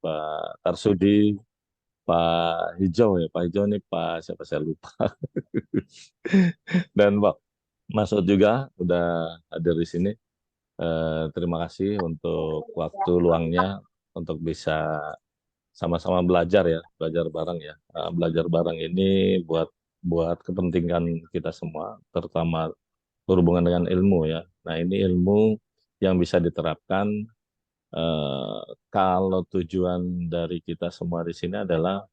Pak Tarsudi, Pak Hijau ya, Pak Hijau nih Pak siapa saya lupa. Dan Pak Masud juga udah hadir di sini. Terima kasih untuk waktu luangnya untuk bisa sama-sama belajar ya, belajar bareng ya. Belajar bareng ini buat buat kepentingan kita semua, terutama berhubungan dengan ilmu ya. Nah, ini ilmu yang bisa diterapkan eh, kalau tujuan dari kita semua di sini adalah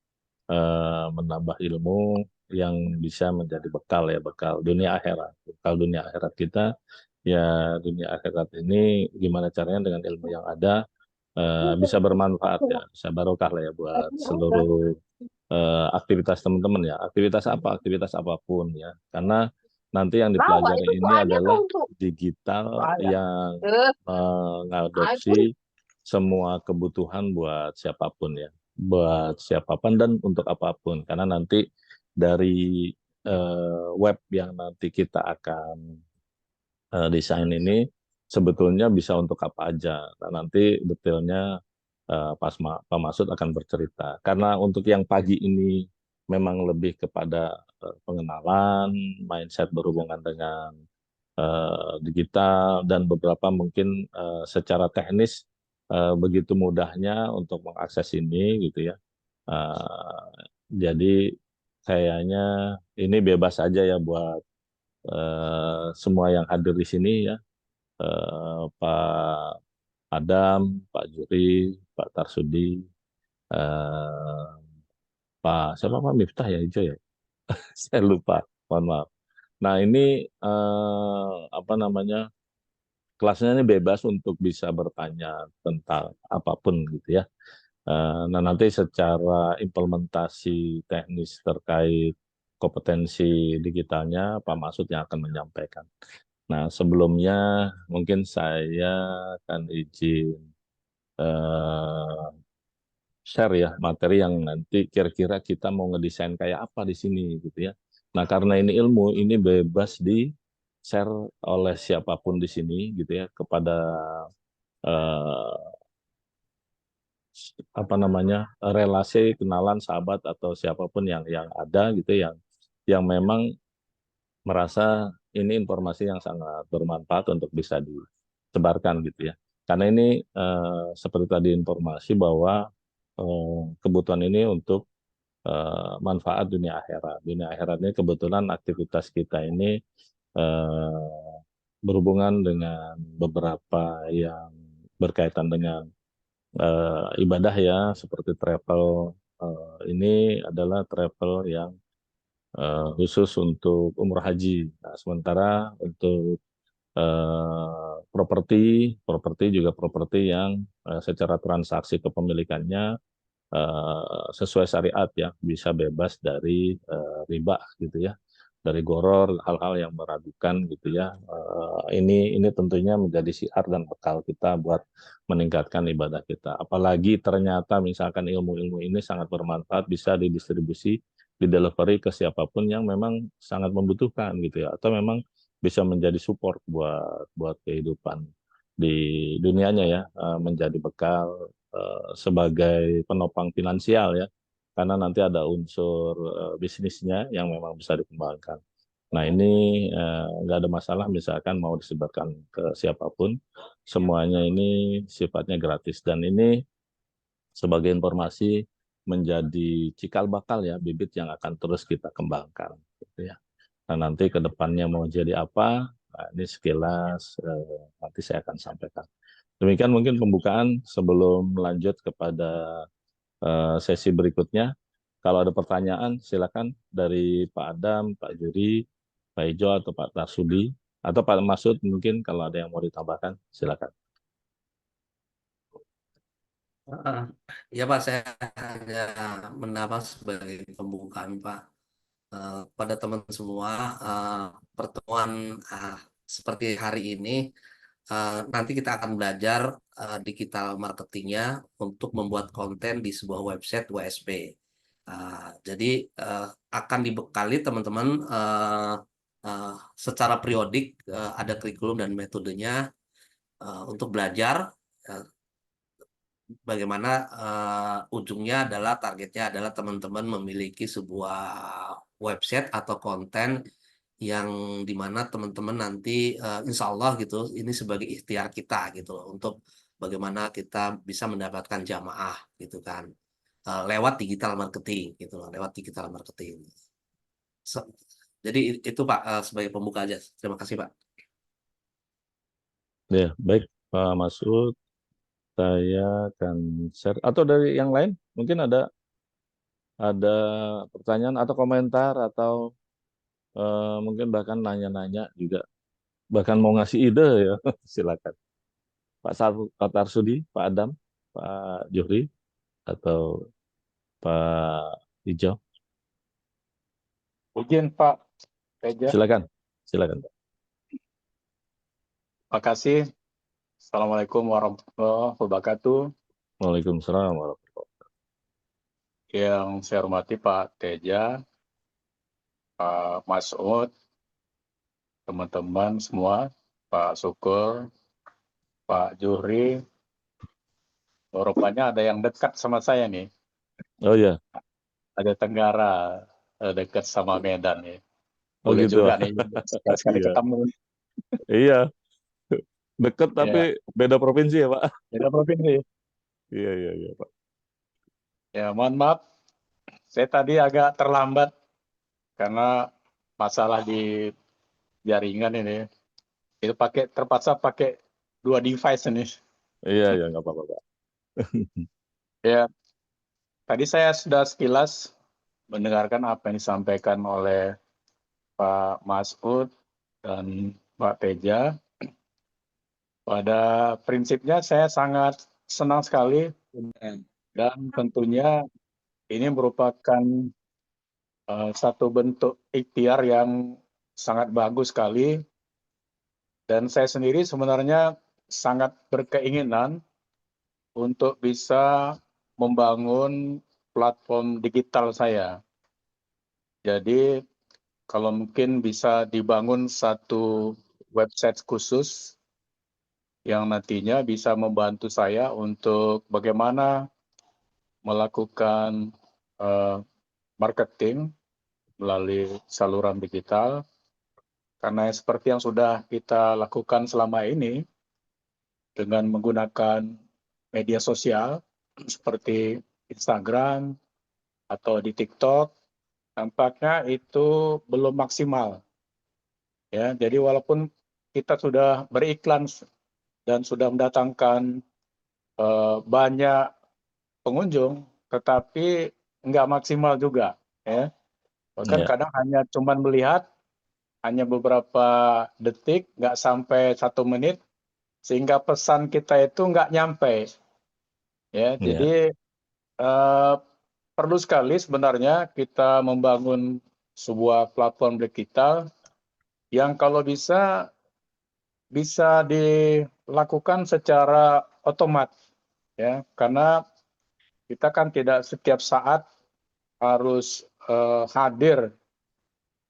menambah ilmu yang bisa menjadi bekal ya, bekal dunia akhirat. Bekal dunia akhirat kita ya, dunia akhirat ini gimana caranya dengan ilmu yang ada bisa bermanfaat ya, bisa barokah lah ya buat seluruh aktivitas teman-teman ya. Aktivitas apa? Aktivitas apapun ya. Karena nanti yang Bawa dipelajari itu ini soalnya tuh adalah untuk digital yang eh, mengadopsi iPhone. semua kebutuhan buat siapapun ya. Buat siapapun dan untuk apapun. Karena nanti dari web yang nanti kita akan desain ini sebetulnya bisa untuk apa aja. Nah, nanti detailnya Pak Masud akan bercerita. Karena untuk yang pagi ini memang lebih kepada pengenalan, mindset berhubungan dengan digital, dan beberapa mungkin secara teknis begitu mudahnya untuk mengakses ini gitu ya. Eh, jadi kayaknya ini bebas aja ya buat semua yang hadir di sini ya. Pak Adam, Pak Juri, Pak Tarsudi, eh, Pak siapa Pak Miftah ya hijau ya, saya lupa, mohon maaf. Nah ini apa namanya, kelasnya ini bebas untuk bisa bertanya tentang apapun gitu ya. Nah nanti secara implementasi teknis terkait kompetensi digitalnya Pak Masud yang akan menyampaikan. Nah sebelumnya mungkin saya akan izin eh, share ya materi yang nanti kira-kira kita mau ngedesain kayak apa di sini gitu ya. Nah, karena ini ilmu, ini bebas di share oleh siapapun di sini gitu ya kepada eh, apa namanya, relasi, kenalan, sahabat atau siapapun yang ada gitu yang memang merasa ini informasi yang sangat bermanfaat untuk bisa disebarkan gitu ya. Karena ini seperti tadi informasi bahwa kebutuhan ini untuk manfaat dunia akhirat. Dunia akhirat ini kebetulan aktivitas kita ini eh, berhubungan dengan beberapa yang berkaitan dengan ibadah ya, seperti travel. Ini adalah travel yang khusus untuk umroh haji. Nah, sementara untuk properti, properti juga properti yang secara transaksi kepemilikannya sesuai syariat ya, bisa bebas dari riba gitu ya, dari goror, hal-hal yang meragukan gitu ya. Ini tentunya menjadi syiar dan bekal kita buat meningkatkan ibadah kita. Apalagi ternyata misalkan ilmu-ilmu ini sangat bermanfaat, bisa didistribusi, didelivery ke siapapun yang memang sangat membutuhkan gitu ya, atau memang bisa menjadi support buat buat kehidupan di dunianya ya, menjadi bekal sebagai penopang finansial ya, karena nanti ada unsur bisnisnya yang memang bisa dikembangkan. Nah ini nggak ada masalah misalkan mau disebarkan ke siapapun, semuanya ini sifatnya gratis dan ini sebagai informasi menjadi cikal bakal ya, bibit yang akan terus kita kembangkan gitu ya. Nah nanti ke depannya mau jadi apa, nah, ini sekilas nanti saya akan sampaikan. Demikian mungkin pembukaan sebelum lanjut kepada sesi berikutnya. Kalau ada pertanyaan, silakan dari Pak Adam, Pak Juri, Pak Ijo, atau Pak Tarsudi, atau Pak Masud mungkin kalau ada yang mau ditambahkan, silakan. Heeh. Ya Pak, saya hanya menambah sebagai pembukaan Pak. Pada teman semua, eh, pertemuan seperti hari ini, nanti kita akan belajar digital marketingnya untuk membuat konten di sebuah website WSP. Jadi eh, akan dibekali teman-teman eh, secara periodik, ada kurikulum dan metodenya untuk belajar. eh, bagaimana ujungnya adalah targetnya adalah teman-teman memiliki sebuah website atau konten yang dimana teman-teman nanti insya Allah gitu ini sebagai ikhtiar kita gitu loh untuk bagaimana kita bisa mendapatkan jamaah gitu kan. Lewat digital marketing gitu loh, lewat digital marketing. So- jadi itu Pak sebagai pembuka aja. Terima kasih Pak. Ya, baik Pak Masud, saya akan share. Atau dari yang lain, mungkin ada pertanyaan atau komentar atau mungkin bahkan nanya-nanya juga, bahkan mau ngasih ide ya, silakan. Pak Tarsudi, Pak Adam, Pak Johri, atau Pak Hijau, Izin Pak Teja, silakan, silakan Pak. makasih. Assalamualaikum warahmatullahi wabarakatuh. Waalaikumsalam warahmatullahi wabarakatuh. Yang saya hormati Pak Teja, Pak Masud, teman-teman semua, Pak Syukur, Pak Juhri. Rupanya ada yang dekat sama saya nih, Oh ya, ada Tenggara, dekat sama Medan nih. oh Boleh gitu. juga nih, sekali-sekali Iya, ketemu. iya, deket tapi Ya, beda provinsi ya Pak. beda provinsi. Iya, iya, iya Pak. Ya, mohon maaf, saya tadi agak terlambat karena masalah di jaringan ini. Itu terpaksa pakai dua device ini. Iya, ya nggak apa-apa Pak. Ya, tadi saya sudah sekilas mendengarkan apa yang disampaikan oleh Pak Masud dan Pak Teja. Pada prinsipnya saya sangat senang sekali dan tentunya ini merupakan satu bentuk ikhtiar yang sangat bagus sekali dan saya sendiri sebenarnya sangat berkeinginan untuk bisa membangun platform digital saya. Jadi kalau mungkin bisa dibangun satu website khusus yang nantinya bisa membantu saya untuk bagaimana melakukan eh, marketing melalui saluran digital. Karena seperti yang sudah kita lakukan selama ini dengan menggunakan media sosial seperti Instagram atau di TikTok, tampaknya itu belum maksimal. Ya, jadi walaupun kita sudah beriklan dan sudah mendatangkan banyak pengunjung, tetapi nggak maksimal juga. Ya. Bahkan Iya, kadang hanya cuman melihat hanya beberapa detik, nggak sampai 1 menit, sehingga pesan kita itu nggak nyampe. Ya, iya, jadi eh, perlu sekali sebenarnya kita membangun sebuah platform digital yang kalau bisa dilakukan secara otomatis, ya, karena kita kan tidak setiap saat harus hadir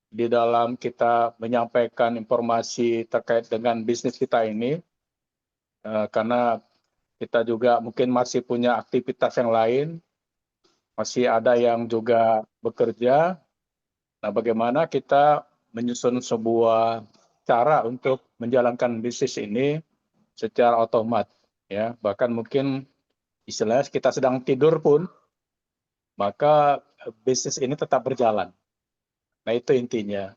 di dalam kita menyampaikan informasi terkait dengan bisnis kita ini, karena kita juga mungkin masih punya aktivitas yang lain, masih ada yang juga bekerja. Nah, bagaimana kita menyusun sebuah cara untuk menjalankan bisnis ini secara otomatis, ya, bahkan mungkin istilahnya kita sedang tidur pun, maka bisnis ini tetap berjalan. Nah, itu intinya.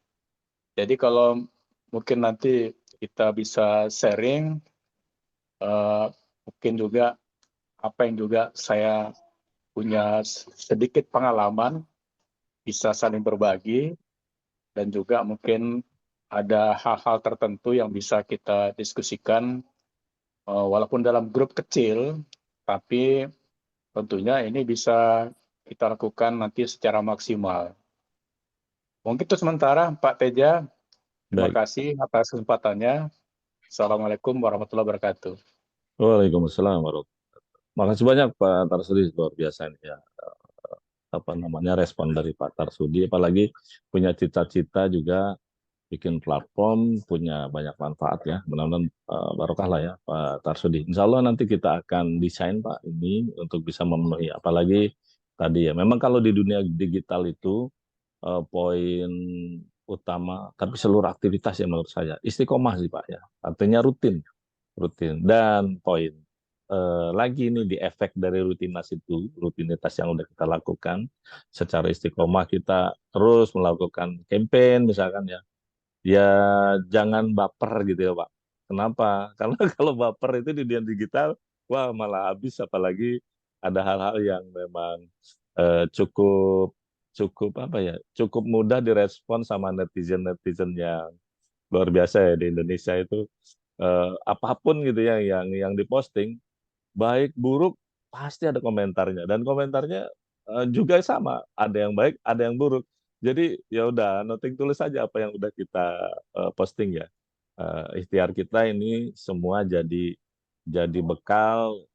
Jadi kalau mungkin nanti kita bisa sharing, eh, mungkin juga apa yang juga saya punya sedikit pengalaman, bisa saling berbagi, dan juga mungkin ada hal-hal tertentu yang bisa kita diskusikan, walaupun dalam grup kecil, tapi tentunya ini bisa kita lakukan nanti secara maksimal. Mungkin itu sementara, Pak Teja. Terima baik. kasih atas kesempatannya. Assalamualaikum warahmatullahi wabarakatuh. Waalaikumsalam warahmatullahi wabarakatuh. Makasih banyak Pak Tarsudi, luar biasa ini ya. Apa namanya respon dari Pak Tarsudi, apalagi punya cita-cita juga bikin platform punya banyak manfaat ya. Mudah-mudahan barokah lah ya Pak Tarsudi. Insya Allah nanti kita akan desain Pak ini untuk bisa memenuhi. Apalagi tadi ya, memang kalau di dunia digital itu poin utama, tapi seluruh aktivitas ya menurut saya istiqomah sih Pak ya. Artinya rutin. Dan poin lagi ini di efek dari rutinitas yang udah kita lakukan secara istiqomah, kita terus melakukan campaign misalkan ya. Ya jangan baper gitu ya Pak. Kenapa? Karena kalau baper itu di dunia digital, wah malah habis. Apalagi ada hal-hal yang memang cukup cukup apa ya, cukup mudah direspon sama netizen yang luar biasa ya di Indonesia itu. Apapun gitu ya yang diposting, baik buruk pasti ada komentarnya, dan komentarnya juga sama, ada yang baik ada yang buruk. Jadi ya udah noting tulis saja apa yang udah kita posting ya. Ikhtiar kita ini semua jadi bekal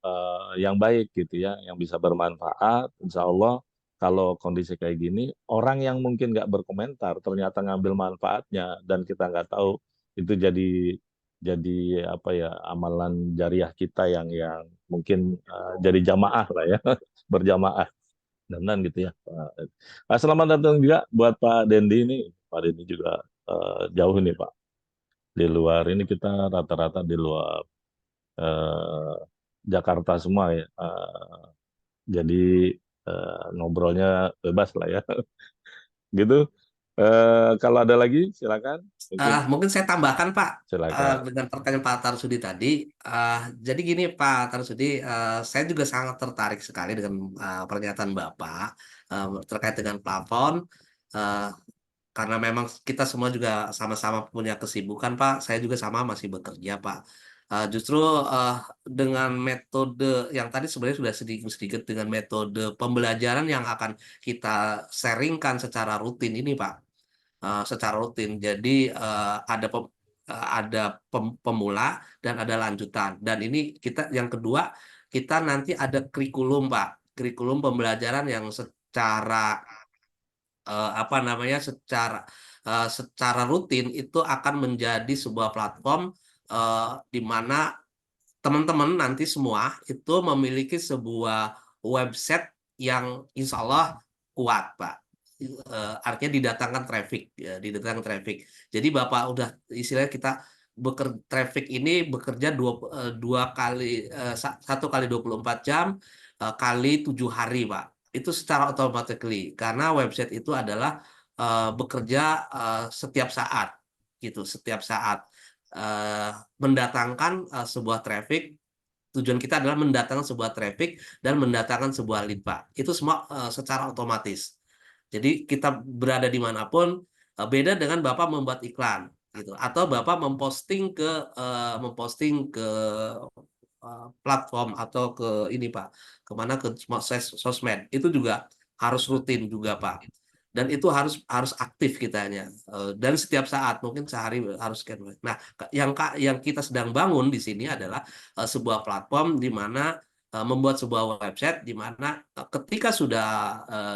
yang baik gitu ya, yang bisa bermanfaat. Insya Allah kalau kondisi kayak gini, orang yang mungkin nggak berkomentar ternyata ngambil manfaatnya, dan kita nggak tahu itu jadi apa ya, amalan jariah kita yang mungkin jadi jamaah lah ya, berjamaah dan gitu ya. Selamat datang juga buat Pak Dendi ini. Pak Dendi juga jauh ini Pak. Di luar ini kita rata-rata di luar eh, Jakarta semua ya. Jadi ngobrolnya bebas lah ya. Gitu. Kalau ada lagi silakan. Mungkin Mungkin saya tambahkan Pak silakan. dengan pertanyaan Pak Tarsudi tadi. Jadi gini Pak Tarsudi, saya juga sangat tertarik sekali dengan pernyataan Bapak terkait dengan plafon. eh, karena memang kita semua juga sama-sama punya kesibukan Pak. Saya juga sama masih bekerja Pak. Justru dengan metode yang tadi sebenarnya sudah sedikit-sedikit dengan metode pembelajaran yang akan kita sharingkan secara rutin ini Pak, secara rutin. Jadi ada pemula dan ada lanjutan. Dan ini kita yang kedua, kita nanti ada kurikulum Pak, kurikulum pembelajaran yang secara apa namanya, secara rutin itu akan menjadi sebuah platform di mana teman-teman nanti semua itu memiliki sebuah website yang insya Allah kuat, Pak. Artinya didatangkan traffic, ya, didatangkan traffic. Jadi Bapak udah istilahnya kita traffic ini bekerja dua kali, 1 kali 24 jam kali 7 hari, Pak. Itu secara automatically karena website itu adalah bekerja setiap saat, gitu, setiap saat mendatangkan sebuah traffic. Tujuan kita adalah mendatangkan sebuah traffic dan mendatangkan sebuah lead, Pak. Itu semua secara otomatis. Jadi kita berada dimanapun, beda dengan Bapak membuat iklan, gitu, atau Bapak memposting ke platform atau ke ini Pak, kemana, ke sosmed. Itu juga harus rutin juga Pak. Dan itu harus aktif kitanya, dan setiap saat mungkin sehari harus scan. Nah, yang kita sedang bangun di sini adalah sebuah platform di mana membuat sebuah website di mana ketika sudah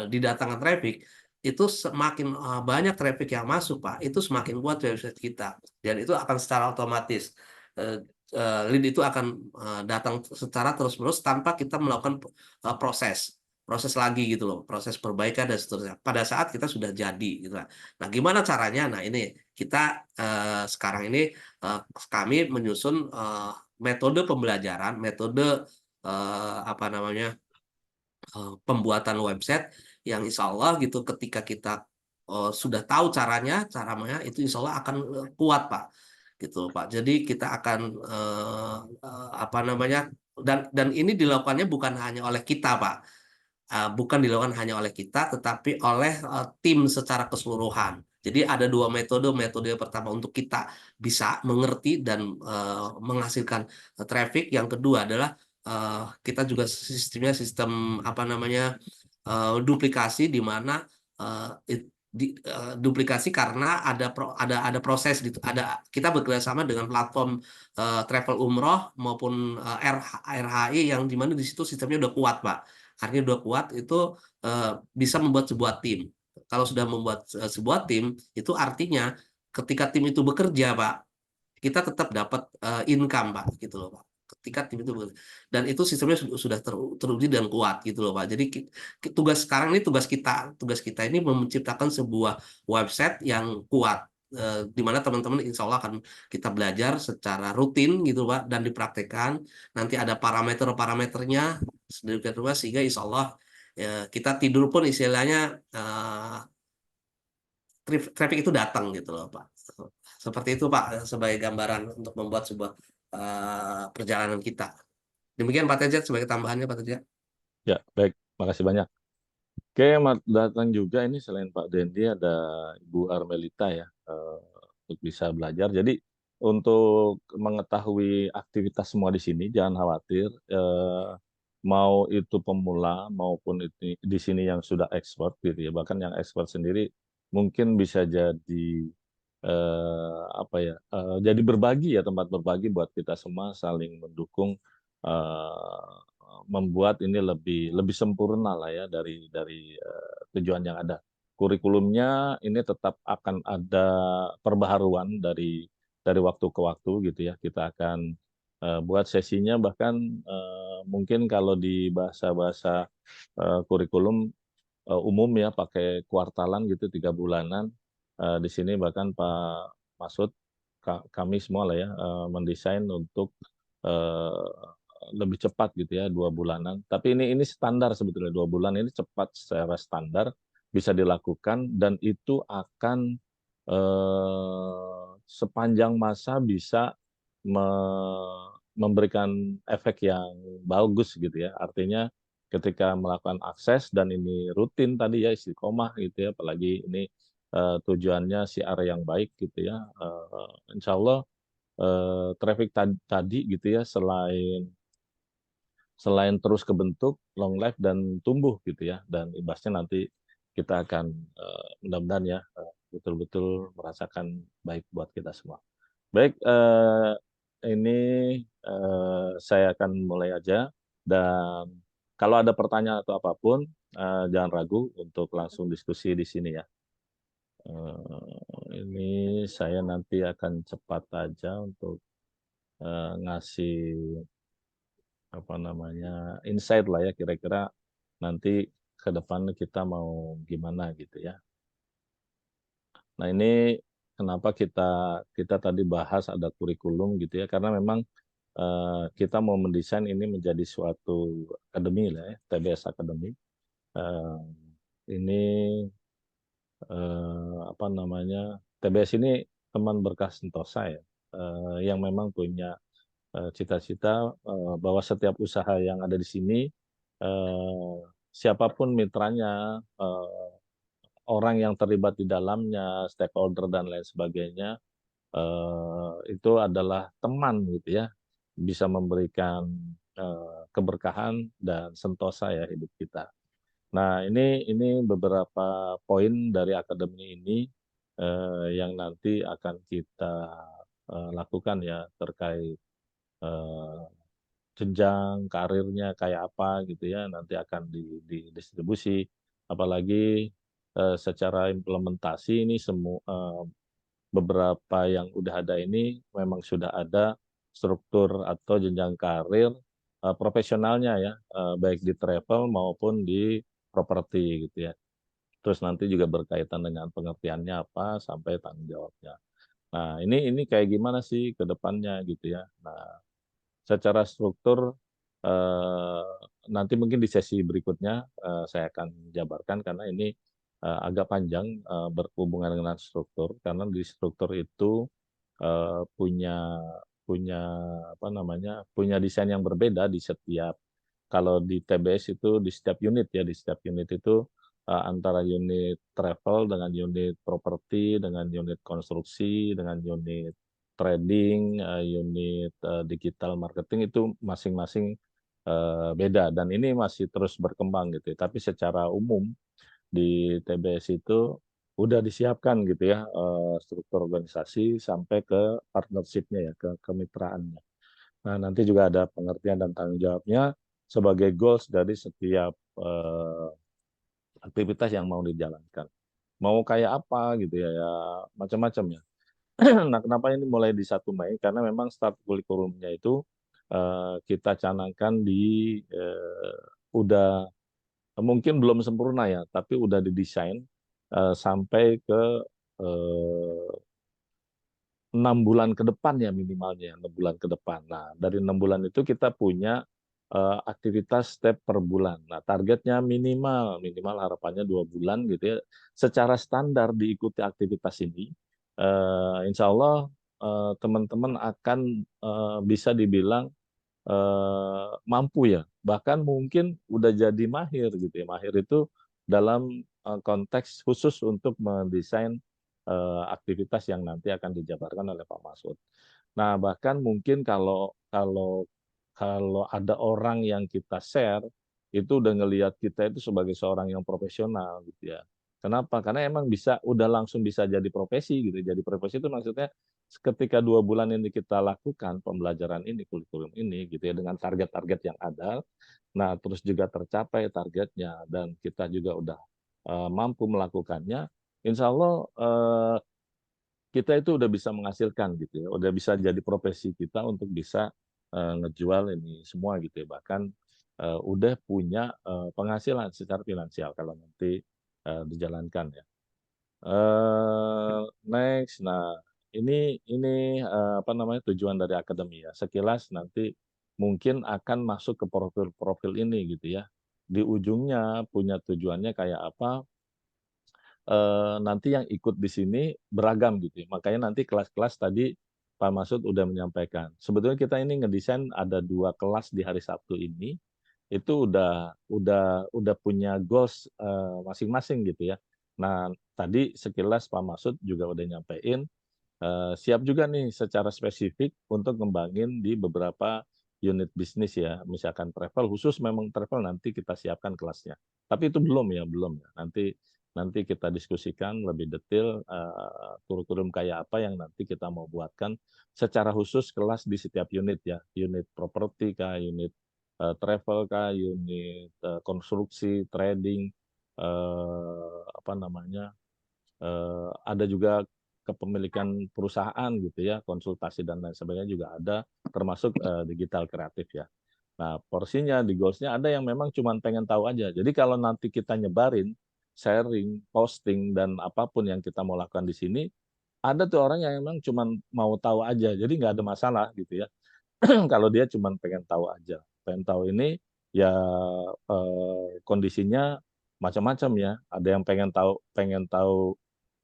didatangkan traffic, itu semakin banyak traffic yang masuk Pak, itu semakin kuat website kita, dan itu akan secara otomatis lead itu akan datang secara terus-menerus tanpa kita melakukan proses lagi gitu loh, proses perbaikan dan seterusnya. Pada saat kita sudah jadi gitu. Nah, gimana caranya? Nah, ini kita sekarang ini kami menyusun metode pembelajaran, metode apa namanya, pembuatan website yang insya Allah gitu ketika kita sudah tahu caranya itu insya Allah akan kuat Pak, gitu Pak. Jadi kita akan apa namanya, dan ini dilakukannya bukan hanya oleh kita Pak, bukan dilakukan hanya oleh kita tetapi oleh tim secara keseluruhan. Jadi ada dua metode. Metode yang pertama untuk kita bisa mengerti dan menghasilkan traffic. Yang kedua adalah kita juga sistemnya sistem apa namanya, duplikasi, di mana duplikasi karena ada proses gitu. Kita bekerjasama dengan platform travel umroh maupun RHI yang di mana di situ sistemnya udah kuat Pak. Artinya udah kuat itu bisa membuat sebuah tim. Kalau sudah membuat sebuah tim itu artinya ketika tim itu bekerja, Pak, kita tetap dapat income, Pak, gitu loh, Pak. Ketika tim itu bekerja. Dan itu sistemnya sudah teruji dan kuat gitu loh, Pak. Jadi tugas sekarang ini tugas kita ini menciptakan sebuah website yang kuat, di mana teman-teman insya Allah akan kita belajar secara rutin gitu, Pak, dan dipraktekkan. Nanti ada parameter-parameternya sedemikian rupa sehingga insya Allah kita tidur pun istilahnya traffic itu datang gitu loh, Pak. Seperti itu, Pak, sebagai gambaran untuk membuat sebuah perjalanan kita. Demikian Pak Teja sebagai tambahannya, Pak Teja. Ya, baik. Makasih banyak. Oke, datang juga ini selain Pak Dendi ada Ibu Armelita ya, untuk bisa belajar. Jadi untuk mengetahui aktivitas semua di sini, jangan khawatir. Mau itu pemula maupun itu, di sini yang sudah expert gitu ya, bahkan yang expert sendiri mungkin bisa jadi apa ya, jadi berbagi ya, tempat berbagi buat kita semua saling mendukung, membuat ini lebih sempurna lah ya dari tujuan yang ada. Kurikulumnya ini tetap akan ada perbaharuan dari waktu ke waktu gitu ya. Kita akan buat sesinya bahkan mungkin kalau di bahasa-bahasa kurikulum umum ya pakai kuartalan gitu 3 bulanan. Di sini bahkan Pak Masud kami semua lah ya mendesain untuk lebih cepat gitu ya 2 bulanan. Tapi ini standar sebetulnya 2 bulan ini cepat secara standar bisa dilakukan dan itu akan sepanjang masa bisa memberikan efek yang bagus gitu ya. Artinya ketika melakukan akses dan ini rutin tadi ya istiqomah gitu ya, apalagi ini tujuannya siar yang baik gitu ya. Insya Allah traffic tadi gitu ya selain terus kebentuk, long life dan tumbuh gitu ya, dan imbasnya nanti kita akan mudah-mudahan ya betul-betul merasakan baik buat kita semua. Baik, ini saya akan mulai aja dan kalau ada pertanyaan atau apapun jangan ragu untuk langsung diskusi di sini ya. Ini saya nanti akan cepat aja untuk ngasih apa namanya insight lah ya kira-kira nanti ke depan kita mau gimana gitu ya. Nah ini kenapa kita tadi bahas ada kurikulum gitu ya karena memang kita mau mendesain ini menjadi suatu akademi lah ya, TBS Academy. Ini apa namanya TBS ini teman berkah Sentosa ya, yang memang punya cita-cita bahwa setiap usaha yang ada di sini, siapapun mitranya, orang yang terlibat di dalamnya, stakeholder dan lain sebagainya, itu adalah teman gitu ya, bisa memberikan keberkahan dan sentosa ya hidup kita. Nah ini beberapa poin dari akademi ini yang nanti akan kita lakukan ya terkait jenjang karirnya kayak apa gitu ya nanti akan didistribusi apalagi secara implementasi ini semua beberapa yang udah ada ini memang sudah ada struktur atau jenjang karir profesionalnya ya baik di travel maupun di properti gitu ya. Terus nanti juga berkaitan dengan pengertiannya apa sampai tanggung jawabnya. Nah, ini kayak gimana sih ke depannya gitu ya. Nah, secara struktur nanti mungkin di sesi berikutnya saya akan jabarkan karena ini agak panjang berhubungan dengan struktur karena di struktur itu punya punya apa namanya punya desain yang berbeda di setiap kalau di TBS itu di setiap unit ya di setiap unit itu antara unit travel dengan unit properti dengan unit konstruksi dengan unit trading, unit digital marketing itu masing-masing beda dan ini masih terus berkembang gitu ya. Tapi secara umum di TBS itu udah disiapkan gitu ya struktur organisasi sampai ke partnership-nya ya, ke kemitraannya. Nah, nanti juga ada pengertian dan tanggung jawabnya sebagai goals dari setiap aktivitas yang mau dijalankan. Mau kayak apa gitu ya, ya macam-macam ya. Nah, kenapa ini mulai di 1 Mei? Karena memang start kurikulumnya itu kita canangkan udah mungkin belum sempurna ya, tapi udah didesain sampai ke eh, 6 bulan ke depan ya minimalnya, 6 bulan ke depan. Nah, dari 6 bulan itu kita punya aktivitas step per bulan. Nah, targetnya minimal harapannya 2 bulan gitu ya. Secara standar diikuti aktivitas ini, insya Allah teman-teman akan bisa dibilang mampu ya, bahkan mungkin udah jadi mahir gitu ya. Mahir itu dalam konteks khusus untuk mendesain aktivitas yang nanti akan dijabarkan oleh Pak Masud. Nah, bahkan mungkin kalau kalau kalau ada orang yang kita share, itu udah ngelihat kita itu sebagai seorang yang profesional gitu ya. Kenapa? Karena emang udah langsung bisa jadi profesi gitu. Jadi profesi itu maksudnya ketika 2 bulan ini kita lakukan pembelajaran ini, kurikulum ini gitu ya, dengan target-target yang ada, nah terus juga tercapai targetnya dan kita juga udah mampu melakukannya, insya Allah kita itu udah bisa menghasilkan gitu ya, udah bisa jadi profesi kita untuk bisa ngejual ini semua gitu ya, bahkan udah punya penghasilan secara finansial kalau nanti dijalankan ya. Next, nah ini apa namanya tujuan dari akademi ya. Sekilas nanti mungkin akan masuk ke profil-profil ini gitu ya. Di ujungnya punya tujuannya kayak apa? Nanti yang ikut di sini beragam gitu ya. Makanya nanti kelas-kelas tadi Pak Masud udah menyampaikan. Sebetulnya kita ini ngedesain ada 2 kelas di hari Sabtu ini, itu udah punya goals masing-masing gitu ya. Nah, tadi sekilas Pak Masud juga udah nyampein, siap juga nih secara spesifik untuk ngembangin di beberapa unit bisnis ya, misalkan travel, khusus memang travel nanti kita siapkan kelasnya. Tapi itu belum ya. Nanti nanti kita diskusikan lebih detail kurikulum kayak apa yang nanti kita mau buatkan secara khusus kelas di setiap unit ya, unit properti kah, unit travel kah, unit konstruksi, trading, apa namanya, ada juga kepemilikan perusahaan gitu ya, konsultasi dan lain sebagainya juga ada, termasuk digital kreatif ya. Nah, porsinya di goals-nya ada yang memang cuma pengen tahu aja. Jadi kalau nanti kita nyebarin, sharing, posting, dan apapun yang kita mau lakukan di sini, ada tuh orang yang memang cuma mau tahu aja. Jadi nggak ada masalah gitu ya. Kalau dia cuma pengen tahu aja. Pengen tahu ini ya kondisinya macam-macam ya. Ada yang pengen tahu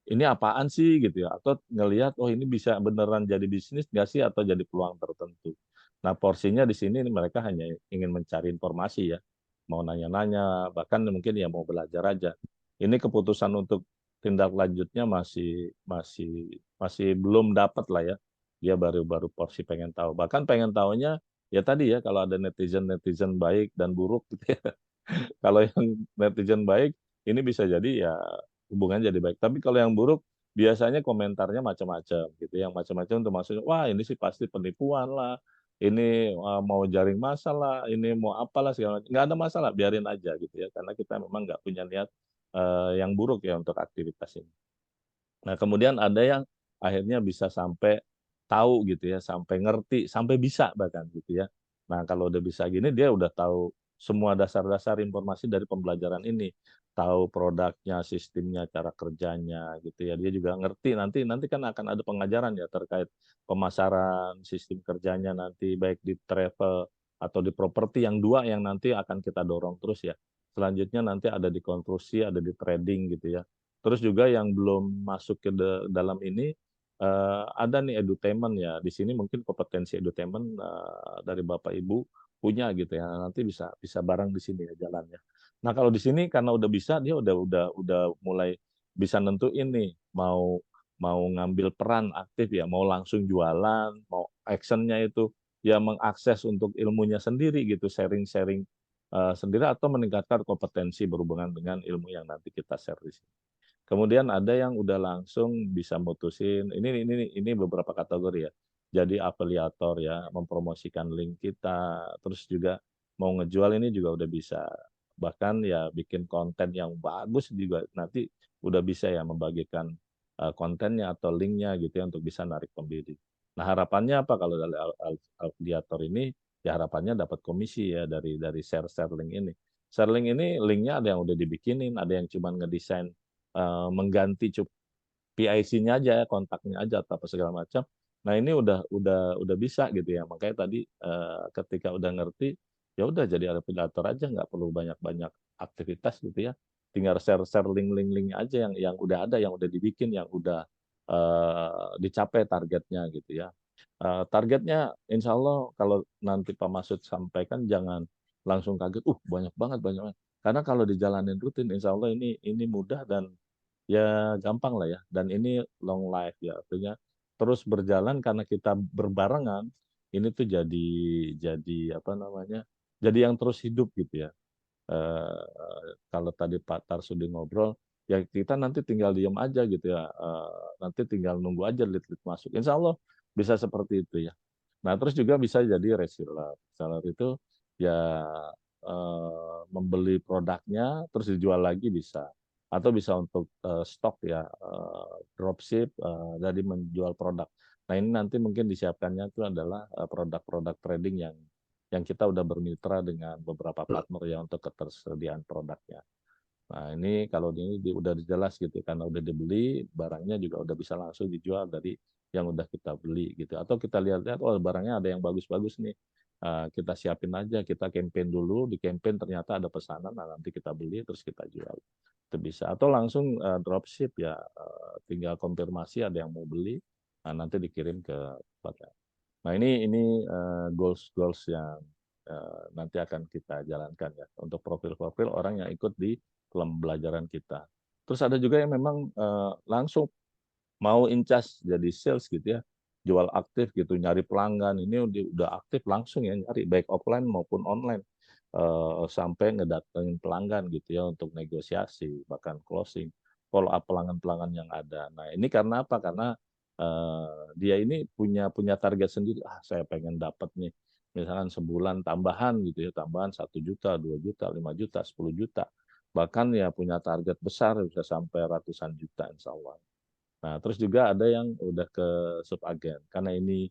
ini apaan sih gitu ya, atau ngelihat oh ini bisa beneran jadi bisnis nggak sih atau jadi peluang tertentu. Nah porsinya di sini mereka hanya ingin mencari informasi ya, mau nanya-nanya, bahkan mungkin ya mau belajar aja. Ini keputusan untuk tindak lanjutnya masih masih masih belum dapat lah ya. Dia baru-baru porsi pengen tahu. Bahkan pengen tahunya ya tadi ya kalau ada netizen baik dan buruk gitu ya. Kalau yang netizen baik ini bisa jadi ya hubungannya jadi baik. Tapi kalau yang buruk biasanya komentarnya macam-macam gitu. Yang macam-macam untuk maksudnya wah ini sih pasti penipuan lah. Ini mau jaring massa lah, ini mau apalah segala macam. Nggak ada masalah, biarin aja gitu ya. Karena kita memang nggak punya niat yang buruk ya untuk aktivitas ini. Nah, kemudian ada yang akhirnya bisa sampai tahu gitu ya, sampai ngerti, sampai bisa bahkan gitu ya. Nah, kalau udah bisa gini dia udah tahu semua dasar-dasar informasi dari pembelajaran ini. Tahu produknya, sistemnya, cara kerjanya gitu ya. Dia juga ngerti nanti nanti kan akan ada pengajaran ya terkait pemasaran, sistem kerjanya nanti baik di travel atau di properti yang 2 yang nanti akan kita dorong terus ya. Selanjutnya nanti ada di konstruksi, ada di trading gitu ya. Terus juga yang belum masuk ke dalam ini, ada nih edutainment ya. Di sini mungkin kompetensi edutainment dari Bapak Ibu punya gitu ya. Nanti bisa bisa bareng di sini ya jalannya. Nah kalau di sini karena udah bisa dia udah mulai bisa nentuin nih mau mau ngambil peran aktif ya, mau langsung jualan, mau actionnya itu ya mengakses untuk ilmunya sendiri gitu, sharing-sharing sendiri atau meningkatkan kompetensi berhubungan dengan ilmu yang nanti kita share di sini. Kemudian ada yang udah langsung bisa mutusin, ini beberapa kategori ya. Jadi afiliator ya, mempromosikan link kita, terus juga mau ngejual ini juga udah bisa. Bahkan ya bikin konten yang bagus juga nanti udah bisa ya membagikan kontennya atau linknya gitu ya untuk bisa narik pembeli. Nah harapannya apa kalau dari Afiliator ini? Ya harapannya dapat komisi ya dari share link ini. Share link ini linknya ada yang udah dibikinin, ada yang cuma ngedesain mengganti PIC-nya aja, kontaknya aja atau apa segala macam. Nah ini udah bisa gitu ya. Makanya tadi ketika udah ngerti, ya udah jadi afiliator aja, nggak perlu banyak-banyak aktivitas gitu ya. Tinggal share link-link aja yang udah ada, yang udah dibikin, yang udah dicapai targetnya gitu ya. Targetnya insya Allah kalau nanti Pak Masud sampaikan jangan langsung kaget, banyak banget. Karena kalau dijalanin rutin, insya Allah ini mudah dan ya gampang lah ya. Dan ini long life ya, artinya terus berjalan karena kita berbarengan. Ini tuh jadi apa namanya? Jadi yang terus hidup gitu ya. Kalau tadi Pak Tarsudi ngobrol, ya kita nanti tinggal diem aja gitu ya. Nanti tinggal nunggu aja lead masuk. Insya Allah bisa seperti itu ya. Nah terus juga bisa jadi reseller. Reseller itu ya membeli produknya terus dijual lagi bisa. Atau bisa untuk stok ya, dropship dari menjual produk. Nah ini nanti mungkin disiapkannya itu adalah produk-produk trading yang kita udah bermitra dengan beberapa partner ya untuk ketersediaan produknya. Nah ini kalau ini udah jelas gitu karena udah dibeli barangnya juga udah bisa langsung dijual dari yang udah kita beli gitu. Atau kita lihat-lihat barangnya ada yang bagus-bagus nih. Kita siapin aja, kita campaign dulu, di campaign ternyata ada pesanan, nah nanti kita beli terus kita jual. Itu bisa. Atau langsung dropship ya, tinggal konfirmasi ada yang mau beli, nah nanti dikirim ke tempatnya. Nah ini goals yang nanti akan kita jalankan ya untuk profil-profil orang yang ikut di pembelajaran kita. Terus ada juga yang memang langsung mau incas jadi sales gitu ya, jual aktif gitu, nyari pelanggan. Ini udah aktif langsung ya nyari baik offline maupun online sampai ngedatengin pelanggan gitu ya untuk negosiasi bahkan closing, follow up pelanggan-pelanggan yang ada. Nah ini karena apa? Karena dia ini punya target sendiri. Saya pengen dapat nih misalkan sebulan tambahan gitu ya, tambahan 1 juta, 2 juta, 5 juta, 10 juta. Bahkan ya punya target besar bisa sampai ratusan juta insya Allah. Nah, terus juga ada yang udah ke subagen karena ini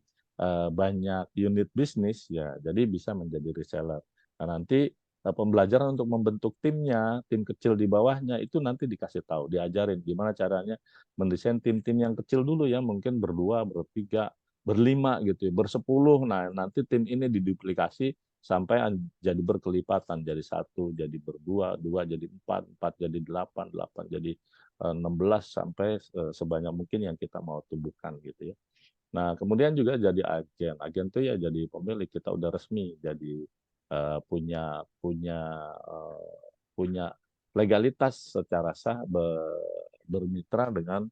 banyak unit bisnis ya, jadi bisa menjadi reseller. Nah, nanti pembelajaran untuk membentuk timnya, tim kecil di bawahnya itu nanti dikasih tahu, diajarin gimana caranya mendesain tim-tim yang kecil dulu ya, mungkin berdua, bertiga, berlima gitu, bersepuluh. Nah, nanti tim ini diduplikasi sampai jadi berkelipatan, jadi 1 jadi berdua, 2 jadi 4, 4 jadi 8, 8 jadi 16 sampai sebanyak mungkin yang kita mau tumbuhkan gitu ya. Nah, kemudian juga jadi agen. Agen itu ya jadi pemilik, kita udah resmi jadi punya punya punya legalitas secara sah bermitra dengan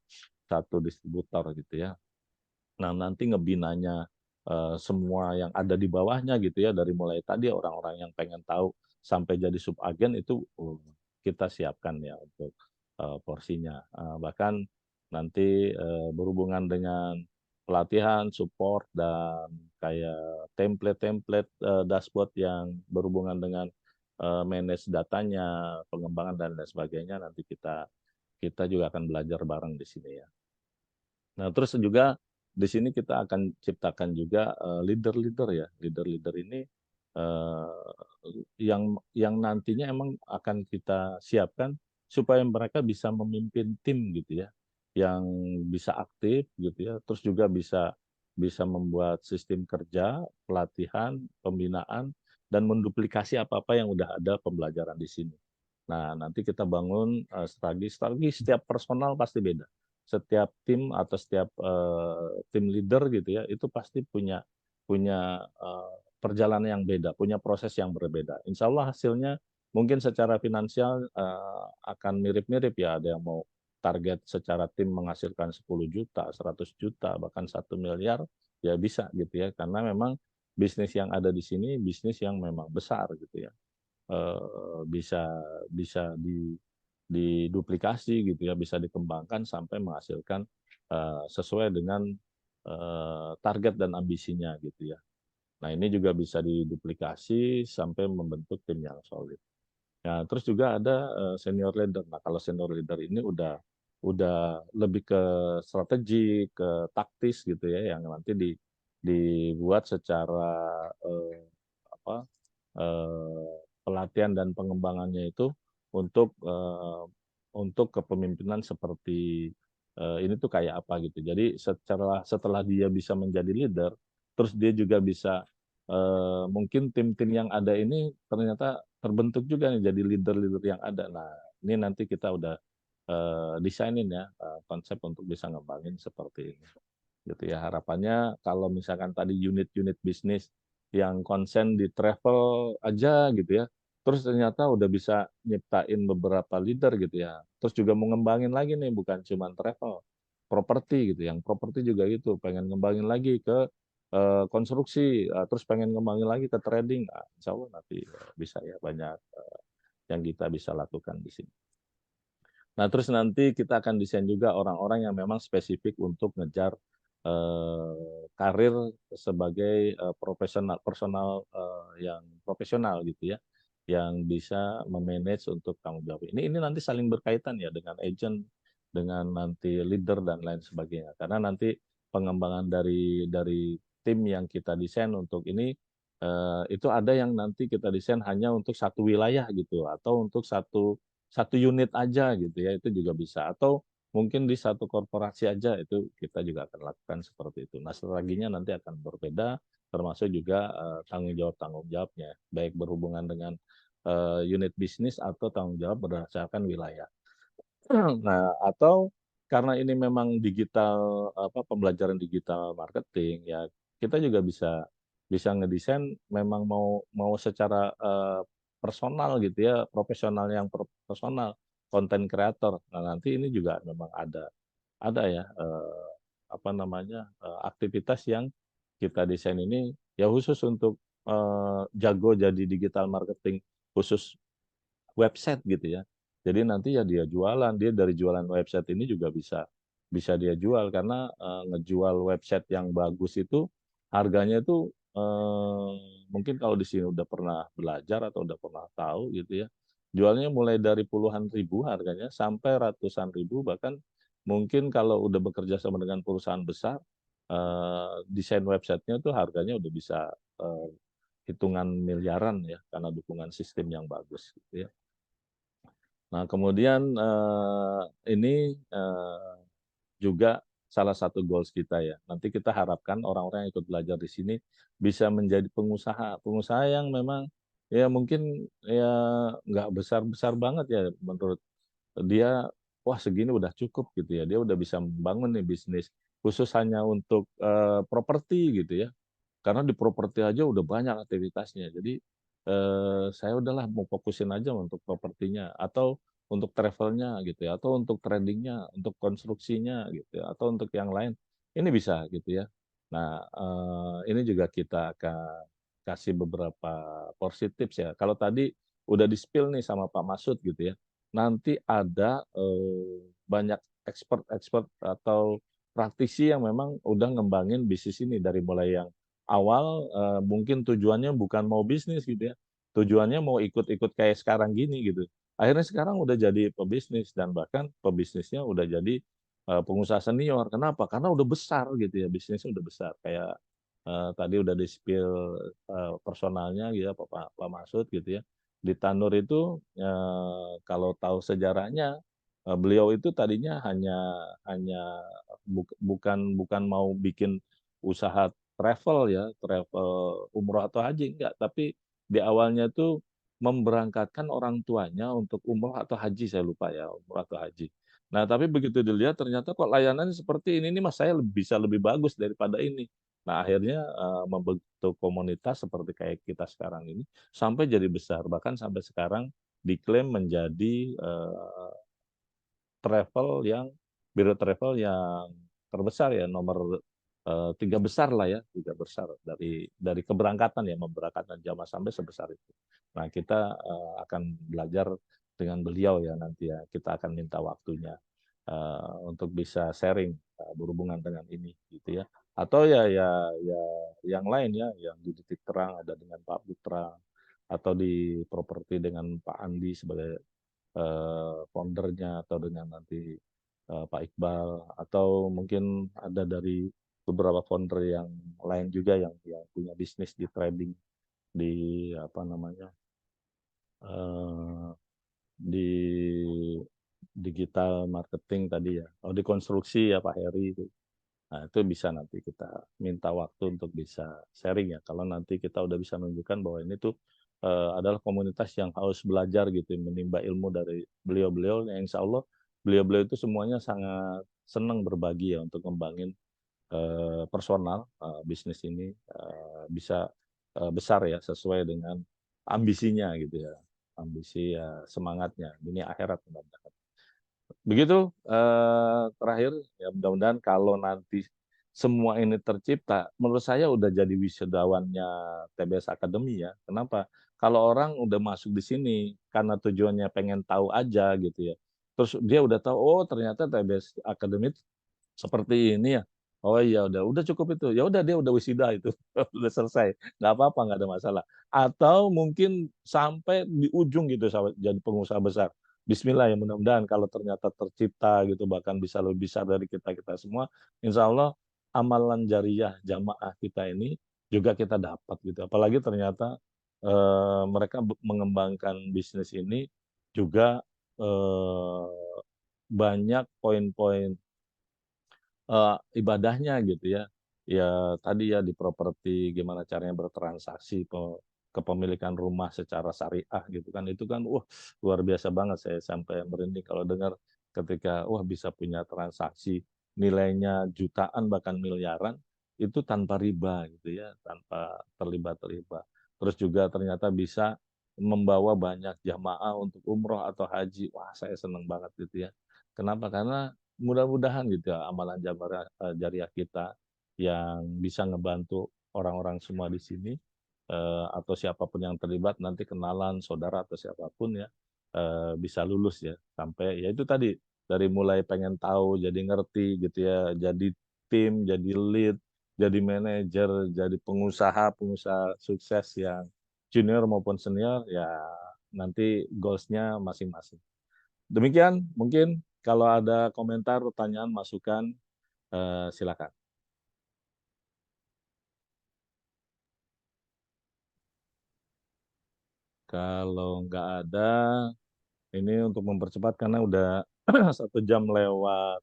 satu distributor gitu ya. Nah, nanti ngebinanya semua yang ada di bawahnya gitu ya, dari mulai tadi orang-orang yang pengen tahu sampai jadi subagen itu kita siapkan ya untuk porsinya. Bahkan nanti berhubungan dengan pelatihan, support, dan kayak template-template dashboard yang berhubungan dengan manage datanya, pengembangan dan lain sebagainya, nanti kita juga akan belajar bareng di sini ya. Nah, terus juga di sini kita akan ciptakan juga leader-leader ya. Leader-leader ini eh, yang nantinya emang akan kita siapkan supaya mereka bisa memimpin tim gitu ya, yang bisa aktif gitu ya. Terus juga bisa membuat sistem kerja, pelatihan, pembinaan, dan menduplikasi apa-apa yang udah ada pembelajaran di sini. Nah, nanti kita bangun strategi setiap personal pasti beda. Setiap tim atau setiap tim leader gitu ya, itu pasti punya perjalanan yang beda, punya proses yang berbeda. Insya Allah hasilnya mungkin secara finansial akan mirip-mirip ya. Ada yang mau target secara tim menghasilkan 10 juta, 100 juta, bahkan 1 miliar, ya bisa gitu ya. Karena memang bisnis yang ada di sini bisnis yang memang besar gitu ya. Bisa bisa diduplikasi gitu ya, bisa dikembangkan sampai menghasilkan sesuai dengan target dan ambisinya gitu ya. Nah ini juga bisa diduplikasi sampai membentuk tim yang solid. Nah terus juga ada senior leader. Nah kalau senior leader ini udah lebih ke strategi, ke taktis gitu ya, yang nanti dibuat secara apa pelatihan dan pengembangannya itu untuk untuk kepemimpinan seperti ini tuh kayak apa gitu. Jadi setelah dia bisa menjadi leader, terus dia juga bisa mungkin tim-tim yang ada ini ternyata terbentuk juga nih jadi leader-leader yang ada. Nah, ini nanti kita udah desainin ya konsep untuk bisa ngembangin seperti ini. Gitu ya. Harapannya kalau misalkan tadi unit-unit bisnis yang konsen di travel aja gitu ya, terus ternyata udah bisa nyiptain beberapa leader gitu ya, terus juga mau ngembangin lagi nih bukan cuma travel, properti gitu, yang properti juga gitu, pengen ngembangin lagi ke konstruksi, terus pengen ngembangin lagi ke trading, insya Allah nanti bisa ya banyak yang kita bisa lakukan di sini. Nah, terus nanti kita akan desain juga orang-orang yang memang spesifik untuk ngejar karir sebagai personal yang profesional gitu ya, yang bisa memanage untuk tanggung jawab. Ini nanti saling berkaitan ya dengan agent, dengan nanti leader dan lain sebagainya. Karena nanti pengembangan dari tim yang kita desain untuk ini itu ada yang nanti kita desain hanya untuk satu wilayah gitu atau untuk satu unit aja gitu ya, itu juga bisa. Atau mungkin di satu korporasi aja itu kita juga akan lakukan seperti itu. Nah, strateginya nanti akan berbeda, termasuk juga tanggung jawabnya, baik berhubungan dengan unit bisnis atau tanggung jawab berdasarkan wilayah. Nah, atau karena ini memang digital pembelajaran digital marketing ya, kita juga bisa ngedesain memang mau secara personal gitu ya, profesional yang personal, konten kreator. Nah, nanti ini juga memang ada ya apa namanya aktivitas yang kita desain ini ya khusus untuk jago jadi digital marketing khusus website gitu ya. Jadi nanti ya dia jualan, dia dari jualan website ini juga bisa dia jual karena ngejual website yang bagus itu harganya itu mungkin kalau di sini udah pernah belajar atau udah pernah tahu gitu ya. Jualnya mulai dari puluhan ribu harganya sampai ratusan ribu, bahkan mungkin kalau udah bekerja sama dengan perusahaan besar desain websitenya tuh harganya udah bisa eh, hitungan miliaran ya karena dukungan sistem yang bagus gitu ya. Nah, kemudian ini juga salah satu goals kita ya. Nanti kita harapkan orang-orang yang ikut belajar di sini bisa menjadi pengusaha, pengusaha yang memang ya mungkin ya nggak besar-besar banget ya menurut dia, wah segini udah cukup gitu ya. Dia udah bisa membangun nih bisnis khusus hanya untuk properti gitu ya. Karena di properti aja udah banyak aktivitasnya. Jadi saya udahlah mau fokusin aja untuk propertinya atau untuk travelnya gitu ya, atau untuk tradingnya, untuk konstruksinya gitu ya, atau untuk yang lain. Ini bisa gitu ya. Nah, ini juga kita akan kasih beberapa porsi tips ya. Kalau tadi udah di-spill nih sama Pak Masud gitu ya. Nanti ada banyak expert-expert atau praktisi yang memang udah ngembangin bisnis ini dari mulai yang awal mungkin tujuannya bukan mau bisnis gitu ya, tujuannya mau ikut-ikut kayak sekarang gini gitu. Akhirnya sekarang udah jadi pebisnis dan bahkan pebisnisnya udah jadi pengusaha senior. Kenapa? Karena udah besar gitu ya, bisnisnya udah besar. Kayak tadi udah di-spill personalnya gitu ya Pak Masud gitu ya. Di Tanur itu kalau tahu sejarahnya beliau itu tadinya hanya hanya bukan mau bikin usaha travel ya, travel umroh atau haji enggak, tapi di awalnya tuh memberangkatkan orang tuanya untuk umroh atau haji, saya lupa ya, umroh atau haji. Nah, tapi begitu dilihat ternyata kok layanannya seperti ini nih Mas, saya bisa lebih bagus daripada ini. Nah, akhirnya membentuk komunitas seperti kayak kita sekarang ini sampai jadi besar, bahkan sampai sekarang diklaim menjadi travel yang biro travel yang terbesar ya, nomor 3 besar lah ya, 3 besar dari keberangkatan ya, memberangkatkan jamaah sampai sebesar itu. Nah, kita akan belajar dengan beliau ya nanti ya, kita akan minta waktunya untuk bisa sharing berhubungan dengan ini gitu ya. Atau ya yang lain ya, yang di Titik Terang ada dengan Pak Putra, atau di properti dengan Pak Andi sebagai foundernya, atau dengan nanti Pak Iqbal, atau mungkin ada dari beberapa founder yang lain juga yang punya bisnis di trading, di apa namanya, di digital marketing tadi ya, di konstruksi ya Pak Heri itu. Nah, itu bisa nanti kita minta waktu untuk bisa sharing ya. Kalau nanti kita udah bisa menunjukkan bahwa ini tuh adalah komunitas yang harus belajar gitu, menimba ilmu dari beliau-beliau. Yang insya Allah beliau-beliau itu semuanya sangat senang berbagi ya untuk ngembangin personal bisnis ini bisa besar ya sesuai dengan ambisinya gitu ya. Ambisi ya semangatnya dunia akhirat mudah-mudahan. Begitu terakhir ya mudah-mudahan kalau nanti semua ini tercipta, menurut saya udah jadi wisudawannya TBS Academy ya. Kenapa? Kalau orang udah masuk di sini karena tujuannya pengen tahu aja gitu ya. Terus dia udah tahu, oh ternyata TBS Academy seperti ini ya. Oh iya udah cukup itu. Ya udah dia udah wisuda itu. Udah selesai. Nggak apa-apa, nggak ada masalah. Atau mungkin sampai di ujung gitu jadi pengusaha besar. Bismillah ya mudah-mudahan kalau ternyata tercipta gitu bahkan bisa lebih besar dari kita semua, insya Allah amalan jariah jamaah kita ini juga kita dapat gitu. Apalagi ternyata mereka mengembangkan bisnis ini juga banyak poin-poin ibadahnya gitu ya. Ya tadi ya di properti gimana caranya bertransaksi kepemilikan rumah secara syariah gitu kan. Itu kan luar biasa banget, saya sampai merinding kalau dengar ketika bisa punya transaksi nilainya jutaan bahkan miliaran itu tanpa riba gitu ya, tanpa terlibat riba. Terus juga ternyata bisa membawa banyak jamaah untuk umroh atau haji. Wah, saya seneng banget gitu ya. Kenapa? Karena mudah-mudahan gitu ya amalan jariah kita yang bisa ngebantu orang-orang semua di sini atau siapapun yang terlibat nanti kenalan saudara atau siapapun ya bisa lulus ya sampai ya itu tadi dari mulai pengen tahu jadi ngerti gitu ya, jadi tim, jadi lead, jadi manajer, jadi pengusaha sukses yang junior maupun senior ya nanti goals-nya masing-masing. Demikian mungkin kalau ada komentar, pertanyaan, masukan, silakan. Kalau nggak ada, ini untuk mempercepat karena udah 1 jam lewat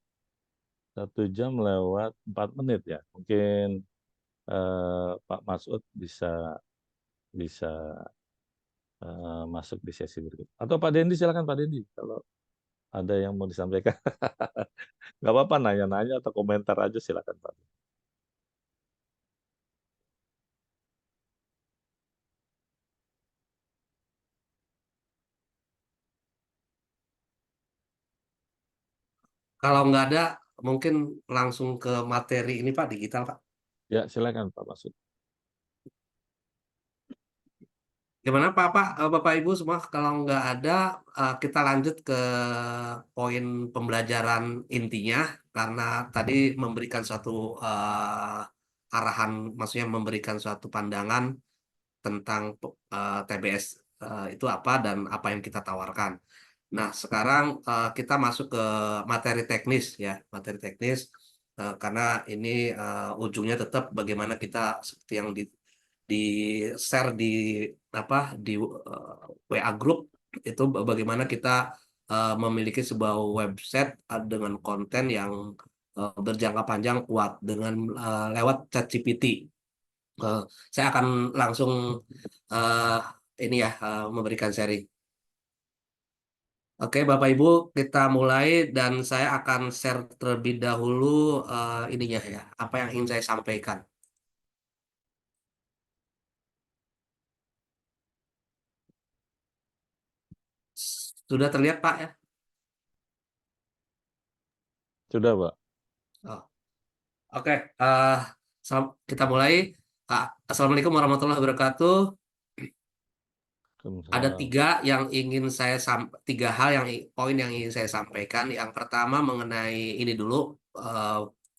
4 menit ya. Mungkin Pak Masud bisa masuk di sesi berikut. Atau Pak Dendi, silakan Pak Dendi kalau ada yang mau disampaikan. Nggak apa-apa nanya-nanya atau komentar aja silakan Pak. Kalau nggak ada, mungkin langsung ke materi ini Pak, digital Pak. Ya silakan Pak Masud. Gimana Bapak Ibu semua, kalau nggak ada, kita lanjut ke poin pembelajaran intinya, karena tadi memberikan suatu arahan, maksudnya memberikan suatu pandangan tentang TBS itu apa dan apa yang kita tawarkan. Nah, sekarang kita masuk ke materi teknis ya, materi teknis karena ini ujungnya tetap bagaimana kita seperti yang di share di apa di WA group itu bagaimana kita memiliki sebuah website dengan konten yang berjangka panjang kuat dengan lewat ChatGPT. Saya akan langsung uh, ini ya memberikan sharing. Oke, Bapak Ibu, kita mulai dan saya akan share terlebih dahulu ininya ya, apa yang ingin saya sampaikan. Sudah terlihat, Pak ya? Sudah Pak. Oh, oke, kita mulai. Assalamualaikum warahmatullahi wabarakatuh. Ada tiga hal poin yang ingin saya sampaikan. Yang pertama mengenai ini dulu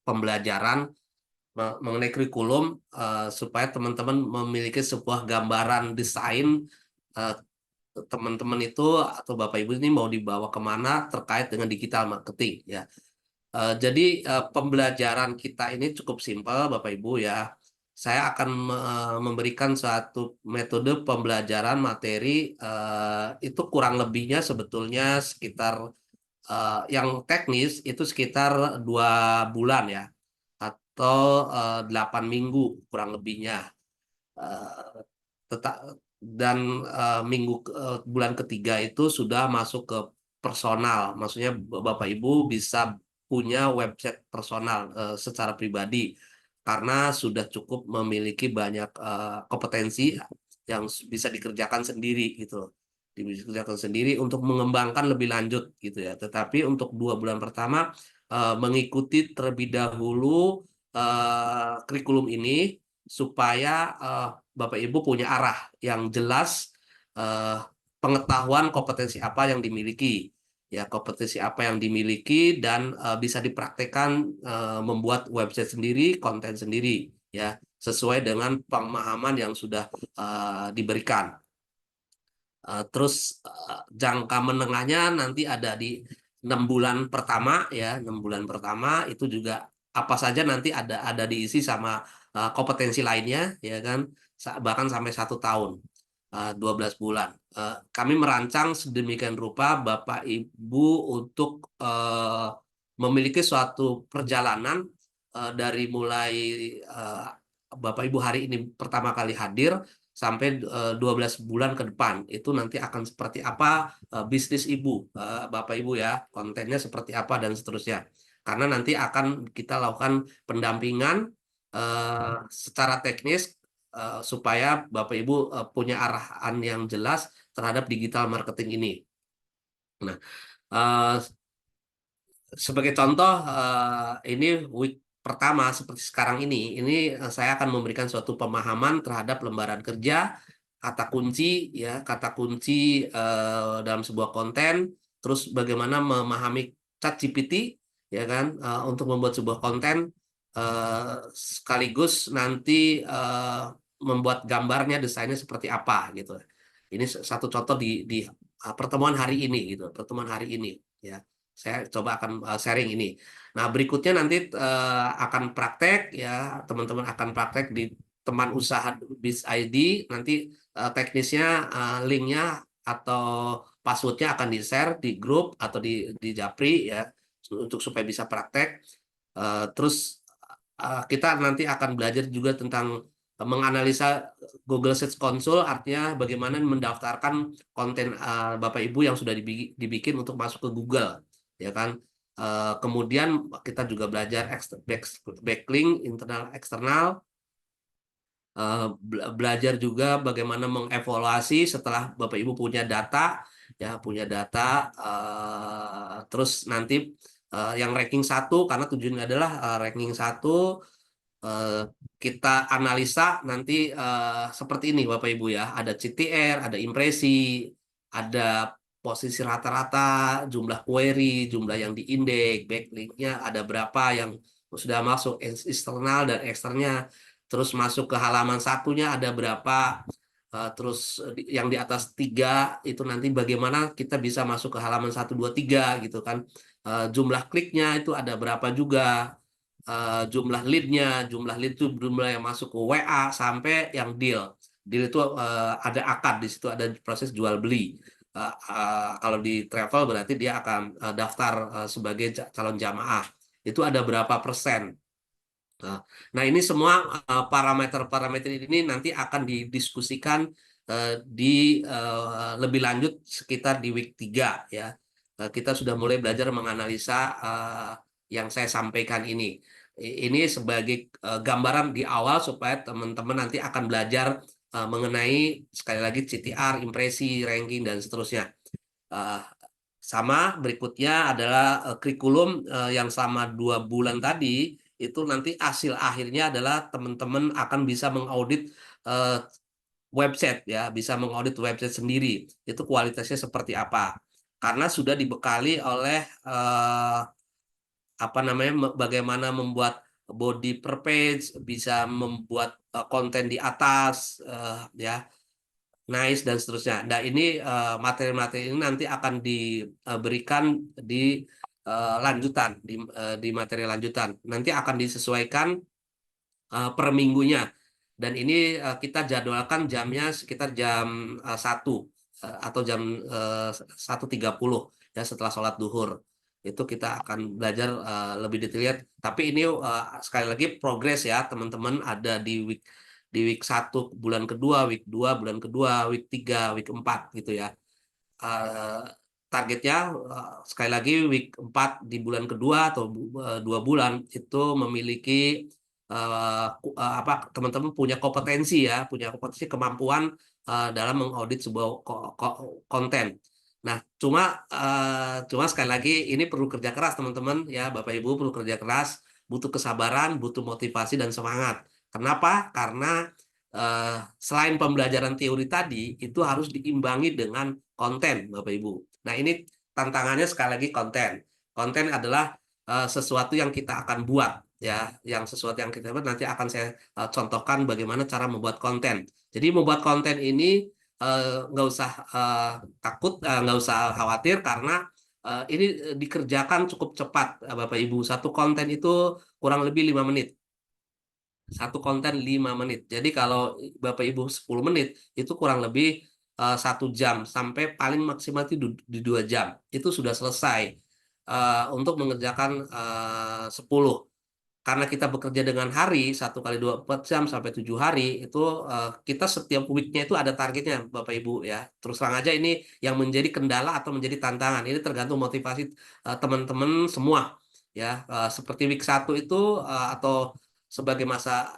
pembelajaran mengenai kurikulum supaya teman-teman memiliki sebuah gambaran desain teman-teman itu atau Bapak Ibu ini mau dibawa kemana terkait dengan digital marketing ya. Jadi pembelajaran kita ini cukup simpel, Bapak Ibu ya. Saya akan memberikan suatu metode pembelajaran materi itu kurang lebihnya sebetulnya sekitar yang teknis itu sekitar 2 bulan ya, atau 8 minggu kurang lebihnya. Eh, tetap dan bulan ketiga itu sudah masuk ke personal, maksudnya Bapak Ibu bisa punya website personal secara pribadi karena sudah cukup memiliki banyak kompetensi yang bisa dikerjakan sendiri gitu, dikerjakan sendiri untuk mengembangkan lebih lanjut gitu ya. Tetapi untuk 2 bulan pertama mengikuti terlebih dahulu kurikulum ini supaya Bapak Ibu punya arah yang jelas, eh, pengetahuan kompetensi apa yang dimiliki, ya kompetensi apa yang dimiliki dan bisa dipraktekkan membuat website sendiri, konten sendiri, ya sesuai dengan pemahaman yang sudah diberikan. Terus jangka menengahnya nanti ada di 6 bulan pertama ya, 6 bulan pertama itu juga apa saja nanti ada diisi sama kompetensi lainnya ya kan, bahkan sampai 1 tahun, 12 bulan. Kami merancang sedemikian rupa Bapak Ibu untuk memiliki suatu perjalanan dari mulai uh, Bapak Ibu hari ini pertama kali hadir sampai 12 bulan ke depan itu nanti akan seperti apa bisnis Ibu, Bapak Ibu ya, kontennya seperti apa dan seterusnya. Karena nanti akan kita lakukan pendampingan secara teknis supaya Bapak Ibu punya arahan yang jelas terhadap digital marketing ini. Nah, sebagai contoh ini week pertama seperti sekarang ini saya akan memberikan suatu pemahaman terhadap lembaran kerja, kata kunci ya, kata kunci dalam sebuah konten, terus bagaimana memahami ChatGPT ya kan untuk membuat sebuah konten, sekaligus nanti membuat gambarnya, desainnya seperti apa gitu. Ini satu contoh di pertemuan hari ini gitu, pertemuan hari ini ya. Saya coba akan sharing ini. Nah, berikutnya nanti akan praktek ya, teman-teman akan praktek di teman usaha Biz ID, nanti teknisnya linknya atau passwordnya akan di-share di grup atau di Japri ya, untuk supaya bisa praktek. Terus kita nanti akan belajar juga tentang menganalisa Google Search Console, artinya bagaimana mendaftarkan konten Bapak Ibu yang sudah dibikin untuk masuk ke Google, ya kan. Kemudian kita juga belajar backlink internal eksternal, belajar juga bagaimana mengevaluasi setelah Bapak Ibu punya data, ya punya data, terus nanti yang ranking 1 karena tujuannya adalah ranking 1. Kita analisa nanti seperti ini Bapak Ibu ya, ada CTR, ada impresi, ada posisi rata-rata, jumlah query, jumlah yang diindeks, backlinknya ada berapa yang sudah masuk eksternal dan eksternnya, terus masuk ke halaman satunya ada berapa, terus yang di atas 3 itu nanti bagaimana kita bisa masuk ke halaman 1, 2, 3 gitu kan. Jumlah kliknya itu ada berapa juga, jumlah lead itu jumlah yang masuk ke WA sampai yang deal itu ada akad di situ, ada proses jual beli. Kalau di travel berarti dia akan daftar sebagai calon jamaah, itu ada berapa persen. Nah, ini semua parameter-parameter ini nanti akan didiskusikan di lebih lanjut sekitar di week 3 ya. Kita sudah mulai belajar menganalisa yang saya sampaikan ini. Ini sebagai gambaran di awal supaya teman-teman nanti akan belajar mengenai sekali lagi CTR, impresi, ranking dan seterusnya. Sama berikutnya adalah kurikulum yang selama 2 bulan tadi itu nanti hasil akhirnya adalah teman-teman akan bisa mengaudit website ya, bisa mengaudit website sendiri itu kualitasnya seperti apa, karena sudah dibekali oleh apa namanya, bagaimana membuat body per page, bisa membuat konten di atas ya, nice dan seterusnya. Nah, ini materi-materi ini nanti akan diberikan di lanjutan di materi lanjutan. Nanti akan disesuaikan per minggunya. Dan ini kita jadwalkan jamnya sekitar jam 1 atau jam 1.30 ya setelah sholat duhur. Itu kita akan belajar lebih detail. Tapi ini sekali lagi progres ya teman-teman, ada di week 1 bulan kedua, week 2 bulan kedua, week 3, week 4 gitu ya. Eh, Targetnya sekali lagi week 4 di bulan kedua atau 2 bulan itu memiliki apa teman-teman punya kompetensi ya, punya kompetensi kemampuan dalam mengaudit sebuah konten. Nah, cuma sekali lagi ini perlu kerja keras teman-teman ya, Bapak Ibu perlu kerja keras, butuh kesabaran, butuh motivasi dan semangat. Kenapa? Karena selain pembelajaran teori tadi itu harus diimbangi dengan konten, Bapak Ibu. Nah, ini tantangannya sekali lagi konten. Konten adalah sesuatu yang kita akan buat ya, yang sesuatu yang kita buat nanti akan saya contohkan bagaimana cara membuat konten. Jadi membuat konten ini nggak usah takut, nggak usah khawatir karena ini dikerjakan cukup cepat, Bapak Ibu. Satu konten itu kurang lebih 5 menit. Satu konten 5 menit. Jadi kalau Bapak Ibu 10 menit itu kurang lebih 1 jam sampai paling maksimal itu di 2 jam. Itu sudah selesai untuk mengerjakan 10. Karena kita bekerja dengan hari 1 kali 24 jam sampai 7 hari itu kita setiap weeknya itu ada targetnya Bapak Ibu ya. Terus terang aja ini yang menjadi kendala atau menjadi tantangan. Ini tergantung motivasi teman-teman semua ya. Seperti week 1 itu atau sebagai masa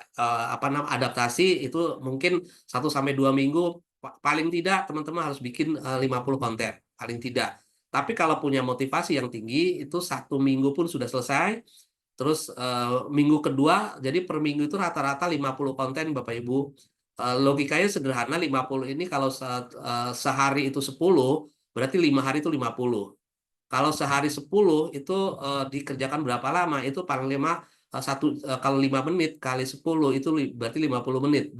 apa namanya adaptasi itu mungkin 1 sampai 2 minggu paling tidak teman-teman harus bikin 50 konten paling tidak. Tapi kalau punya motivasi yang tinggi itu 1 minggu pun sudah selesai. Terus minggu kedua, jadi per minggu itu rata-rata 50 konten Bapak Ibu. Logikanya sederhana, 50 ini kalau sehari itu 10, berarti 5 hari itu 50. Kalau sehari 10 itu dikerjakan berapa lama? Itu paling lama kalau 5 menit kali 10 itu berarti 50 menit.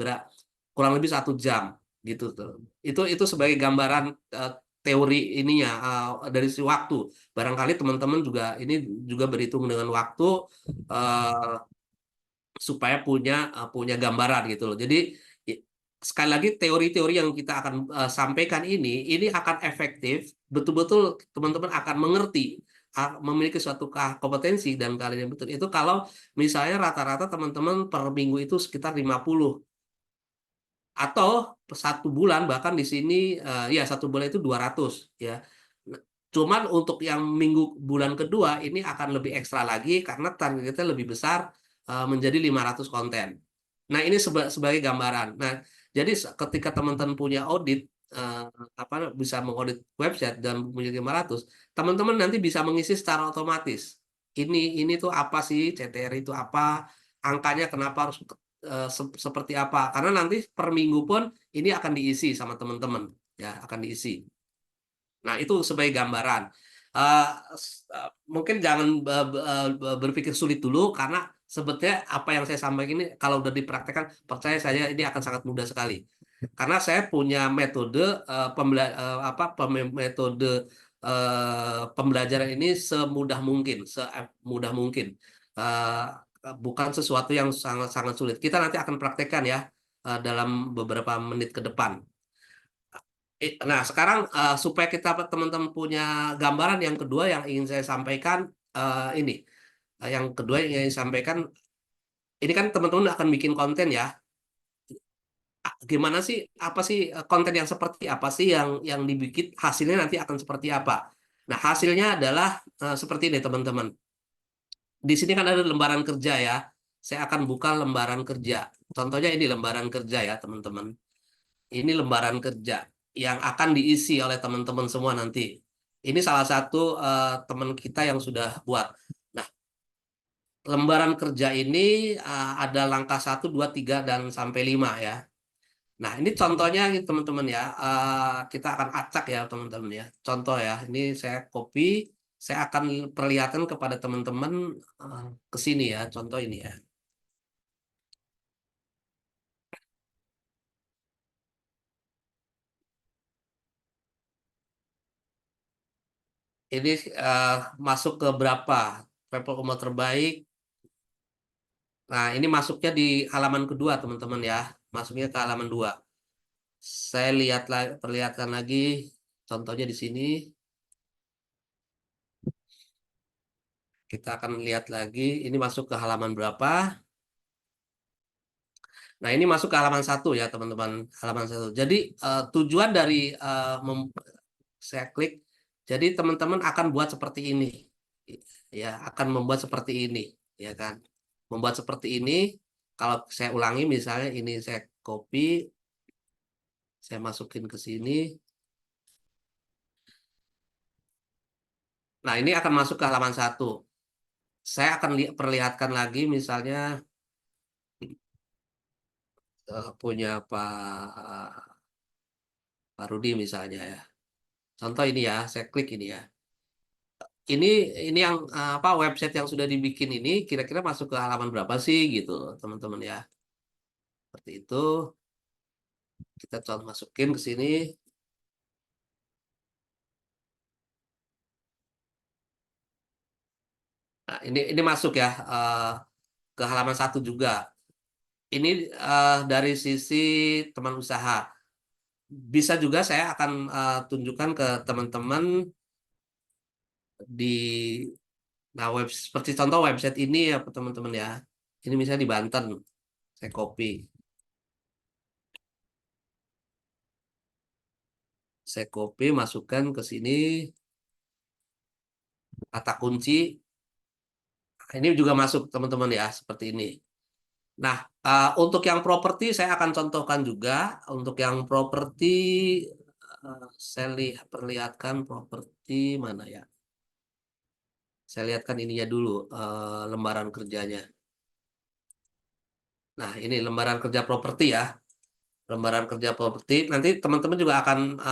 Kurang lebih 1 jam gitu tuh. Itu sebagai gambaran teori ininya dari si waktu. Barangkali teman-teman juga ini juga berhitung dengan waktu uh, supaya punya gambaran gitu loh. Jadi sekali lagi teori-teori yang kita akan sampaikan ini akan efektif, betul-betul teman-teman akan mengerti, memiliki suatu kompetensi dan kalian yang betul itu kalau misalnya rata-rata teman-teman per minggu itu sekitar 50 atau 1 bulan bahkan di sini ya 1 bulan itu 200 ya. Cuman untuk yang minggu bulan kedua ini akan lebih ekstra lagi karena targetnya lebih besar menjadi 500 konten. Nah, ini sebagai gambaran. Nah, jadi ketika teman-teman punya audit eh, apa bisa mengaudit website dan punya 500, teman-teman nanti bisa mengisi secara otomatis. Ini tuh apa sih CTR itu apa? Angkanya kenapa harus seperti apa? Karena nanti per minggu pun ini akan diisi sama teman-teman ya, akan diisi. Nah, itu sebagai gambaran. Eh, Mungkin jangan berpikir sulit dulu karena sebetulnya apa yang saya sampaikan ini kalau udah dipraktekkan percaya saya ini akan sangat mudah sekali. Karena saya punya metode metode pembelajaran ini semudah mungkin, semudah mungkin. Eh, Bukan sesuatu yang sangat-sangat sulit. Kita nanti akan praktekkan ya dalam beberapa menit ke depan. Nah, sekarang supaya kita teman-teman punya gambaran yang kedua yang ingin saya sampaikan ini. Yang kedua yang ingin saya sampaikan, ini kan teman-teman akan bikin konten ya. Gimana sih, apa sih konten yang seperti apa sih yang dibikin, hasilnya nanti akan seperti apa. Nah, hasilnya adalah seperti ini teman-teman. Di sini kan ada lembaran kerja ya. Saya akan buka lembaran kerja. Contohnya ini lembaran kerja ya teman-teman. Ini lembaran kerja yang akan diisi oleh teman-teman semua nanti. Ini salah satu teman kita yang sudah buat. Nah, lembaran kerja ini ada langkah 1, 2, 3, dan sampai 5 ya. Nah, ini contohnya gitu, teman-teman ya. Kita akan acak ya teman-teman ya. Contoh ya, ini saya copy, saya akan perlihatkan kepada teman-teman ke sini ya. Contoh ini ya. ini masuk ke berapa travel umroh terbaik. Nah, ini masuknya di halaman kedua, teman-teman ya. Masuknya ke halaman 2. Saya perlihatkan lagi contohnya di sini. Kita akan lihat lagi, ini masuk ke halaman berapa. Nah, ini masuk ke halaman 1 ya, teman-teman. Halaman 1. Jadi, tujuan dari saya klik, jadi teman-teman akan buat seperti ini. Ya, akan membuat seperti ini, ya kan? Membuat seperti ini, kalau saya ulangi misalnya ini saya copy, saya masukin ke sini. Nah, ini akan masuk ke halaman 1. Saya akan perlihatkan lagi misalnya punya Pak Rudi misalnya ya. Contoh ini ya, saya klik ini ya. Ini yang apa website yang sudah dibikin ini kira-kira masuk ke halaman berapa sih gitu, teman-teman ya. Seperti itu. Kita coba masukin ke sini. Nah, ini masuk ya ke halaman 1 juga. Ini dari sisi teman usaha. Bisa juga saya akan tunjukkan ke teman-teman di seperti contoh website ini ya teman-teman ya. Ini misalnya di Banten. Saya copy. Saya copy, masukkan ke sini kata kunci. Ini juga masuk teman-teman ya, seperti ini. Nah, untuk yang properti saya akan contohkan juga. Untuk yang properti saya perlihatkan properti mana ya? Saya lihatkan ininya dulu, lembaran kerjanya. Nah, ini lembaran kerja properti ya. Lembaran kerja properti. Nanti teman-teman juga akan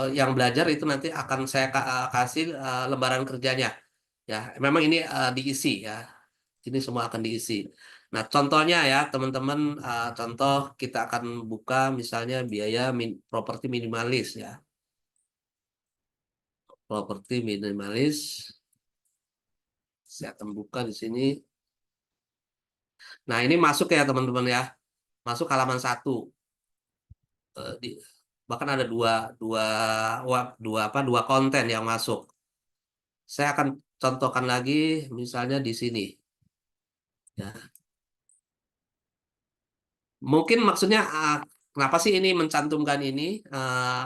yang belajar itu nanti akan saya kasih lembaran kerjanya. Ya, memang ini diisi ya. Ini semua akan diisi. Nah, contohnya ya, teman-teman, contoh kita akan buka misalnya biaya properti minimalis ya. Properti minimalis. Saya akan buka di sini. Nah, ini masuk ya, teman-teman ya. Masuk halaman 1. Bahkan ada dua konten yang masuk. Saya akan contohkan lagi misalnya di sini. Ya. Mungkin maksudnya kenapa sih ini mencantumkan ini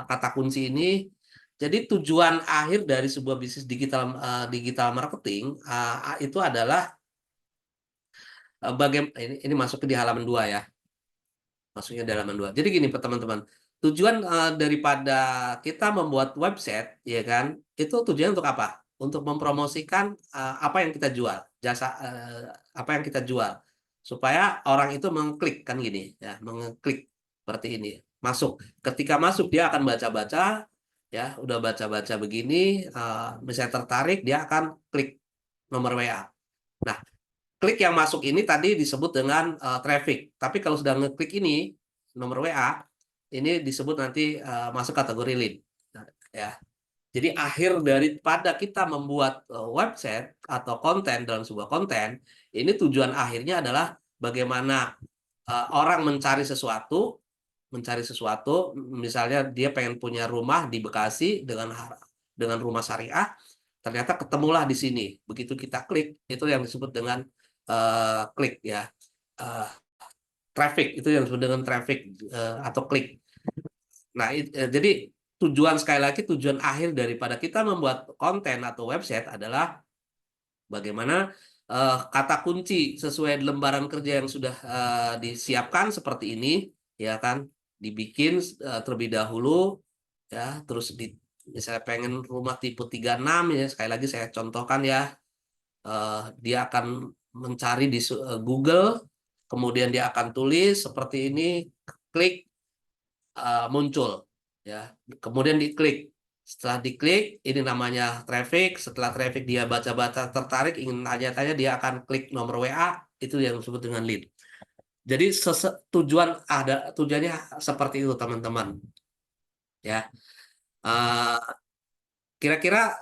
kata kunci ini? Jadi tujuan akhir dari sebuah bisnis digital marketing itu adalah bagaimana ini masuk di halaman 2 ya. Masuknya di halaman 2. Jadi gini teman-teman, tujuan daripada kita membuat website ya kan, itu tujuan untuk apa? Untuk mempromosikan apa yang kita jual, jasa apa yang kita jual. Supaya orang itu mengklik kan gini ya, mengklik seperti ini. Masuk. Ketika masuk dia akan baca-baca ya, udah baca-baca begini, misalnya tertarik dia akan klik nomor WA. Nah, klik yang masuk ini tadi disebut dengan traffic. Tapi kalau sudah ngeklik ini nomor WA, ini disebut nanti masuk kategori lead. Nah, ya. Jadi akhir daripada kita membuat website atau konten dalam sebuah konten, ini tujuan akhirnya adalah bagaimana orang mencari sesuatu, misalnya dia pengen punya rumah di Bekasi dengan rumah syariah, ternyata ketemulah di sini. Begitu kita klik, itu yang disebut dengan klik ya. Traffic itu yang disebut dengan traffic atau klik. Nah, jadi sekali lagi tujuan akhir daripada kita membuat konten atau website adalah bagaimana kata kunci sesuai lembaran kerja yang sudah disiapkan seperti ini, ya kan, dibikin terlebih dahulu, ya, terus misalnya pengen rumah tipe 36 ya, sekali lagi saya contohkan ya, dia akan mencari di Google, kemudian dia akan tulis seperti ini, klik, muncul ya, kemudian diklik. Setelah diklik ini namanya traffic. Setelah traffic dia baca-baca tertarik ingin tanya-tanya, dia akan klik nomor WA, itu yang disebut dengan lead. Jadi tujuannya seperti itu teman-teman ya. Kira-kira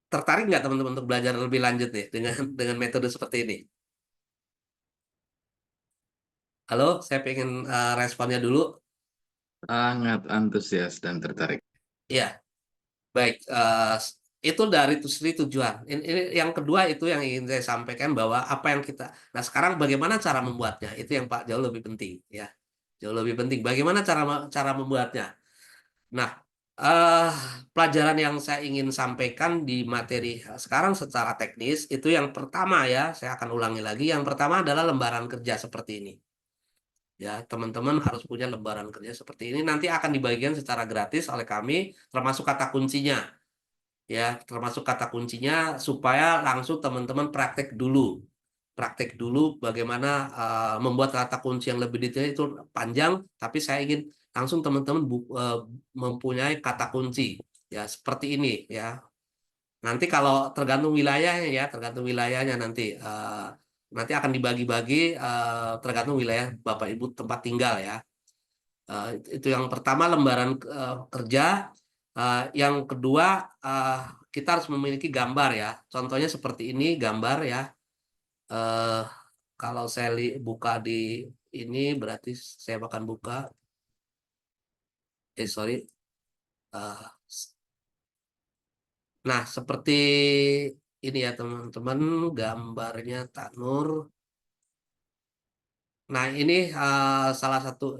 tertarik nggak teman-teman untuk belajar lebih lanjut nih dengan metode seperti ini? Halo, saya pengen responnya dulu. Sangat antusias dan tertarik. Iya, baik. Itu dari segi tujuan. Ini yang kedua itu yang ingin saya sampaikan bahwa apa yang kita. Nah, sekarang bagaimana cara membuatnya? Itu yang Pak jauh lebih penting, ya. Jauh lebih penting. Bagaimana cara membuatnya? Nah, eh, pelajaran yang saya ingin sampaikan di materi sekarang secara teknis itu yang pertama ya, saya akan ulangi lagi. Yang pertama adalah lembaran kerja seperti ini. Ya, teman-teman harus punya lembaran kerja seperti ini. Nanti akan dibagikan secara gratis oleh kami, termasuk kata kuncinya. Ya, termasuk kata kuncinya supaya langsung teman-teman praktek dulu bagaimana membuat kata kunci yang lebih detail. Itu panjang, tapi saya ingin langsung teman-teman mempunyai kata kunci ya seperti ini ya. Nanti kalau tergantung wilayahnya ya, tergantung wilayahnya nanti akan dibagi-bagi tergantung wilayah Bapak Ibu tempat tinggal ya. Itu yang pertama, lembaran kerja. Yang kedua, kita harus memiliki gambar ya. Contohnya seperti ini gambar ya. Eh, Kalau saya buka di ini berarti saya akan buka. Sorry. Eh, Nah, seperti ini ya teman-teman, gambarnya Tak Nur. Nah, ini salah satu.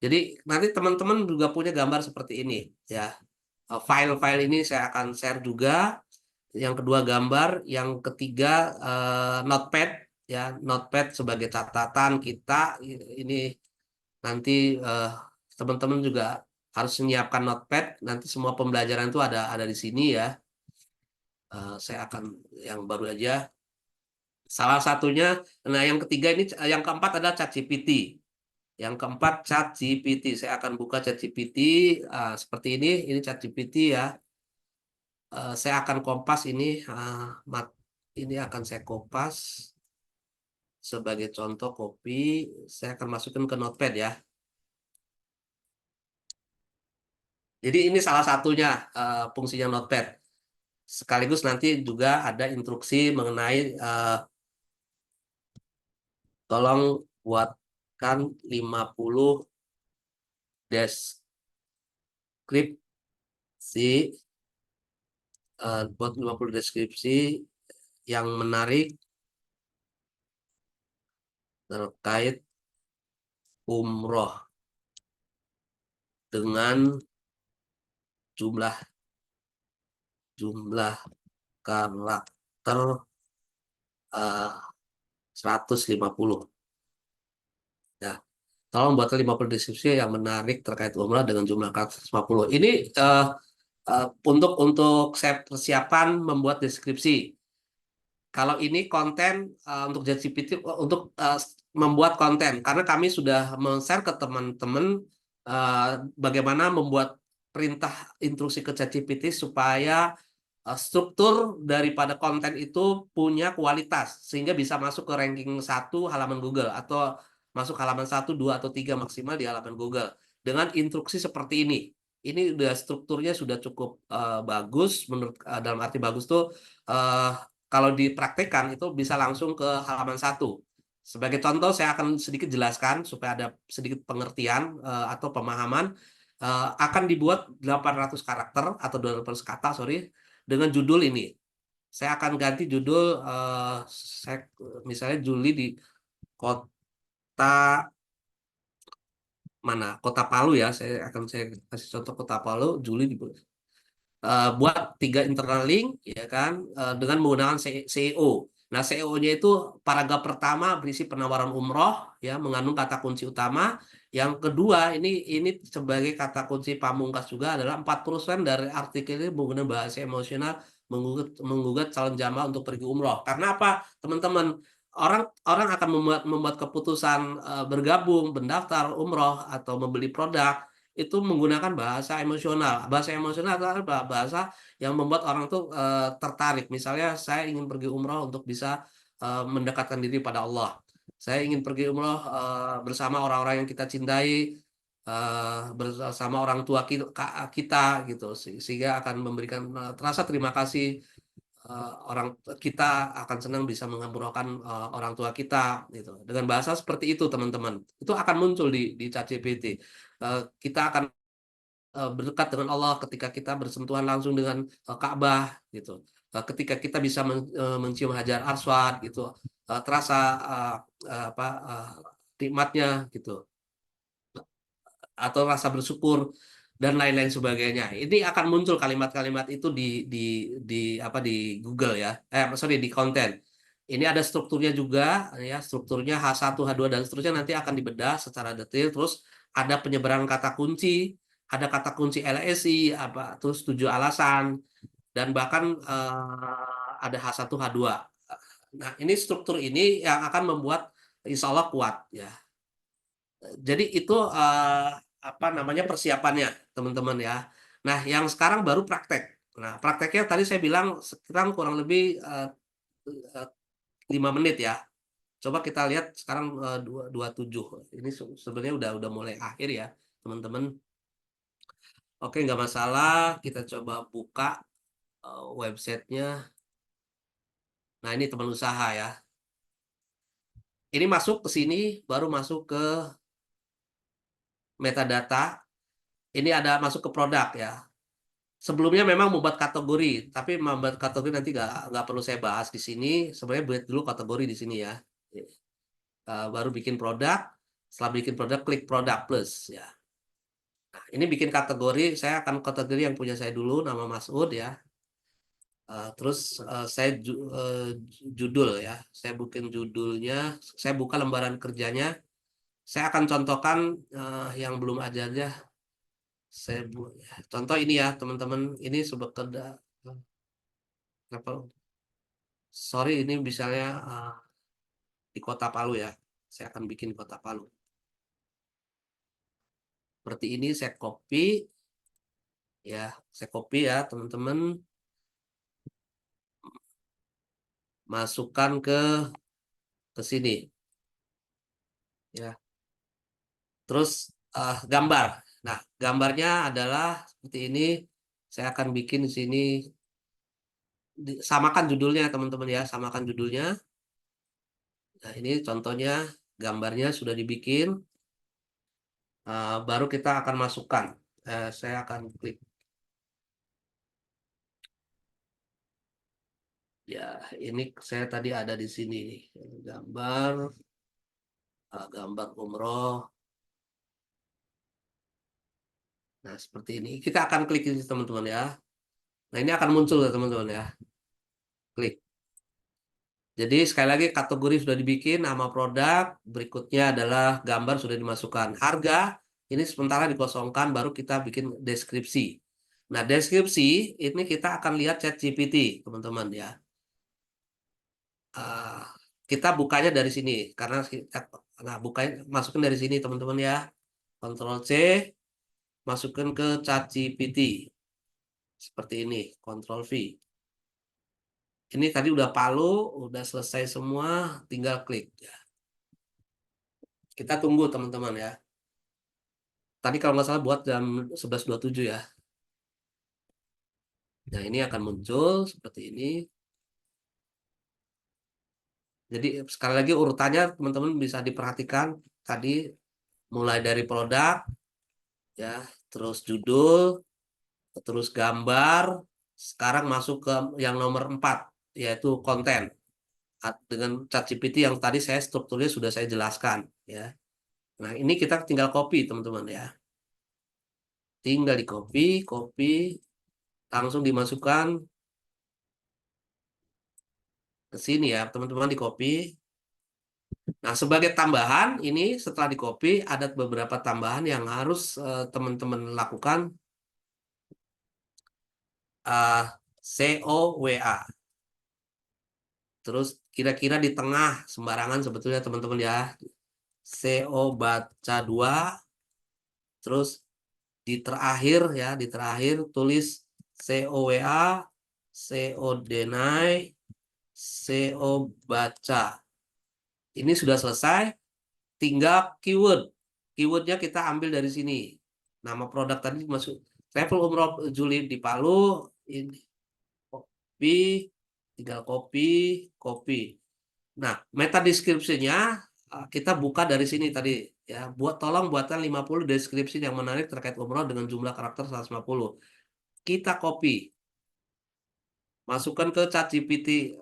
Jadi nanti teman-teman juga punya gambar seperti ini ya. File-file ini saya akan share juga. Yang kedua gambar, yang ketiga notepad ya, notepad sebagai catatan kita. Ini nanti teman-teman juga harus menyiapkan notepad. Nanti semua pembelajaran itu ada di sini ya. Saya akan yang baru aja. Salah satunya, nah yang ketiga ini, yang keempat adalah ChatGPT. Yang keempat ChatGPT. Saya akan buka ChatGPT seperti ini ChatGPT ya. Saya akan kompas ini, ini akan saya kopas sebagai contoh copy. Saya akan masukkan ke Notepad ya. Jadi ini salah satunya fungsinya Notepad. Sekaligus nanti juga ada instruksi mengenai tolong buatkan 50 deskripsi, buat 50 deskripsi yang menarik terkait umroh dengan jumlah karakter 150 ya. Tolong buatkan 50 deskripsi yang menarik terkait umrah dengan jumlah karakter 150. Ini untuk saya persiapan membuat deskripsi. Kalau ini konten untuk ChatGPT untuk membuat konten, karena kami sudah men-share ke teman-teman bagaimana membuat perintah instruksi ke ChatGPT supaya struktur daripada konten itu punya kualitas sehingga bisa masuk ke ranking 1 halaman Google atau masuk halaman 1, 2 atau 3 maksimal di halaman Google dengan instruksi seperti ini. Ini udah strukturnya sudah cukup bagus menurut dalam arti bagus tuh kalau dipraktekkan itu bisa langsung ke halaman 1. Sebagai contoh saya akan sedikit jelaskan supaya ada sedikit pengertian atau pemahaman. Akan dibuat 800 karakter atau 200 kata sorry dengan judul ini. Saya akan ganti judul saya misalnya Juli di kota mana? Kota Palu ya. Saya kasih contoh kota Palu, Juli di buat 3 internal link ya kan dengan menggunakan SEO. Nah, SEO-nya itu paragraf pertama berisi penawaran umroh ya, mengandung kata kunci utama. Yang kedua ini sebagai kata kunci pamungkas juga adalah 40% dari artikel ini menggunakan bahasa emosional menggugat calon jamaah untuk pergi umroh. Karena apa, teman-teman? Orang akan membuat keputusan bergabung, mendaftar umroh atau membeli produk itu menggunakan bahasa emosional. Bahasa emosional adalah bahasa yang membuat orang tuh tertarik. Misalnya saya ingin pergi umroh untuk bisa mendekatkan diri pada Allah. Saya ingin pergi umroh bersama orang-orang yang kita cintai bersama orang tua kita gitu, sehingga akan memberikan rasa terima kasih. Orang kita akan senang bisa menghamburkan orang tua kita gitu. Dengan bahasa seperti itu, teman-teman, itu akan muncul di ChatGPT. Kita akan berdekat dengan Allah ketika kita bersentuhan langsung dengan Ka'bah gitu. Ketika kita bisa mencium Hajar Aswad gitu, terasa nikmatnya gitu, atau rasa bersyukur dan lain-lain sebagainya. Ini akan muncul kalimat-kalimat itu di Google ya. Sorry, di konten. Ini ada strukturnya juga ya, strukturnya H1, H2 dan seterusnya nanti akan dibedah secara detail. Terus ada penyebaran kata kunci, ada kata kunci LSI, terus 7 alasan, dan bahkan ada H1, H2. Nah, ini struktur ini yang akan membuat insya Allah kuat ya. Jadi itu persiapannya, teman-teman ya. Nah, yang sekarang baru praktek. Nah, prakteknya tadi saya bilang sekarang kurang lebih 5 menit ya. Coba kita lihat sekarang 27. Ini sebenarnya udah mulai akhir ya, teman-teman. Oke, nggak masalah. Kita coba buka websitenya. Nah, ini teman usaha ya. Ini masuk ke sini, baru masuk ke metadata. Ini ada masuk ke produk ya. Sebelumnya memang membuat kategori, tapi membuat kategori nanti nggak perlu saya bahas di sini. Sebenarnya buat dulu kategori di sini ya. Baru bikin produk. Setelah bikin produk, klik produk plus ya. Nah, ini bikin kategori. Saya akan kategori yang punya saya dulu, nama Masud ya. Terus saya judul ya. Saya bikin judulnya. Saya buka lembaran kerjanya. Saya akan contohkan yang belum ajarnya. Contoh ini ya, teman-teman. Ini sebekerja. Sorry, ini misalnya di Kota Palu ya. Saya akan bikin Kota Palu. Seperti ini saya copy ya, teman-teman. Masukkan ke sini. Ya. Terus gambar. Nah, gambarnya adalah seperti ini. Saya akan bikin di sini, samakan judulnya teman-teman ya, samakan judulnya. Nah, ini contohnya gambarnya sudah dibikin. Baru kita akan masukkan. Saya akan klik. Ya, ini saya tadi ada di sini gambar umroh. Nah, seperti ini. Kita akan klik ini teman-teman ya. Nah, ini akan muncul ya teman-teman ya. Klik. Jadi sekali lagi kategori sudah dibikin, nama produk, berikutnya adalah gambar sudah dimasukkan. Harga ini sementara dikosongkan, baru kita bikin deskripsi. Nah, deskripsi ini kita akan lihat ChatGPT, teman-teman ya. Kita bukanya dari sini karena masukin dari sini teman-teman ya. Ctrl C, masukkan ke ChatGPT. Seperti ini, Ctrl V. Ini tadi udah Palu, udah selesai semua, tinggal klik ya. Kita tunggu teman-teman ya. Tadi kalau nggak salah buat jam 11.27 ya. Nah, ini akan muncul seperti ini. Jadi sekali lagi urutannya teman-teman bisa diperhatikan tadi mulai dari produk ya, terus judul, terus gambar, sekarang masuk ke yang nomor 4 yaitu konten. Dengan ChatGPT yang tadi saya strukturnya sudah saya jelaskan ya. Nah, ini kita tinggal copy teman-teman ya. Tinggal di copy, langsung dimasukkan ke sini ya, teman-teman, di copy. Nah, sebagai tambahan ini setelah di copy ada beberapa tambahan yang harus teman-teman lakukan. COWA. Terus kira-kira di tengah sembarangan sebetulnya teman-teman ya. CO baca 2. Terus di terakhir tulis COWA, CO deny, CO baca. Ini sudah selesai, tinggal keyword. keywordnya kita ambil dari sini. Nama produk tadi masuk travel umroh Juli di Palu. Ini copy, tinggal copy. Nah, meta deskripsinya kita buka dari sini tadi ya. Tolong buatkan 50 deskripsi yang menarik terkait umroh dengan jumlah karakter 150. Kita copy. Masukkan ke ChatGPT.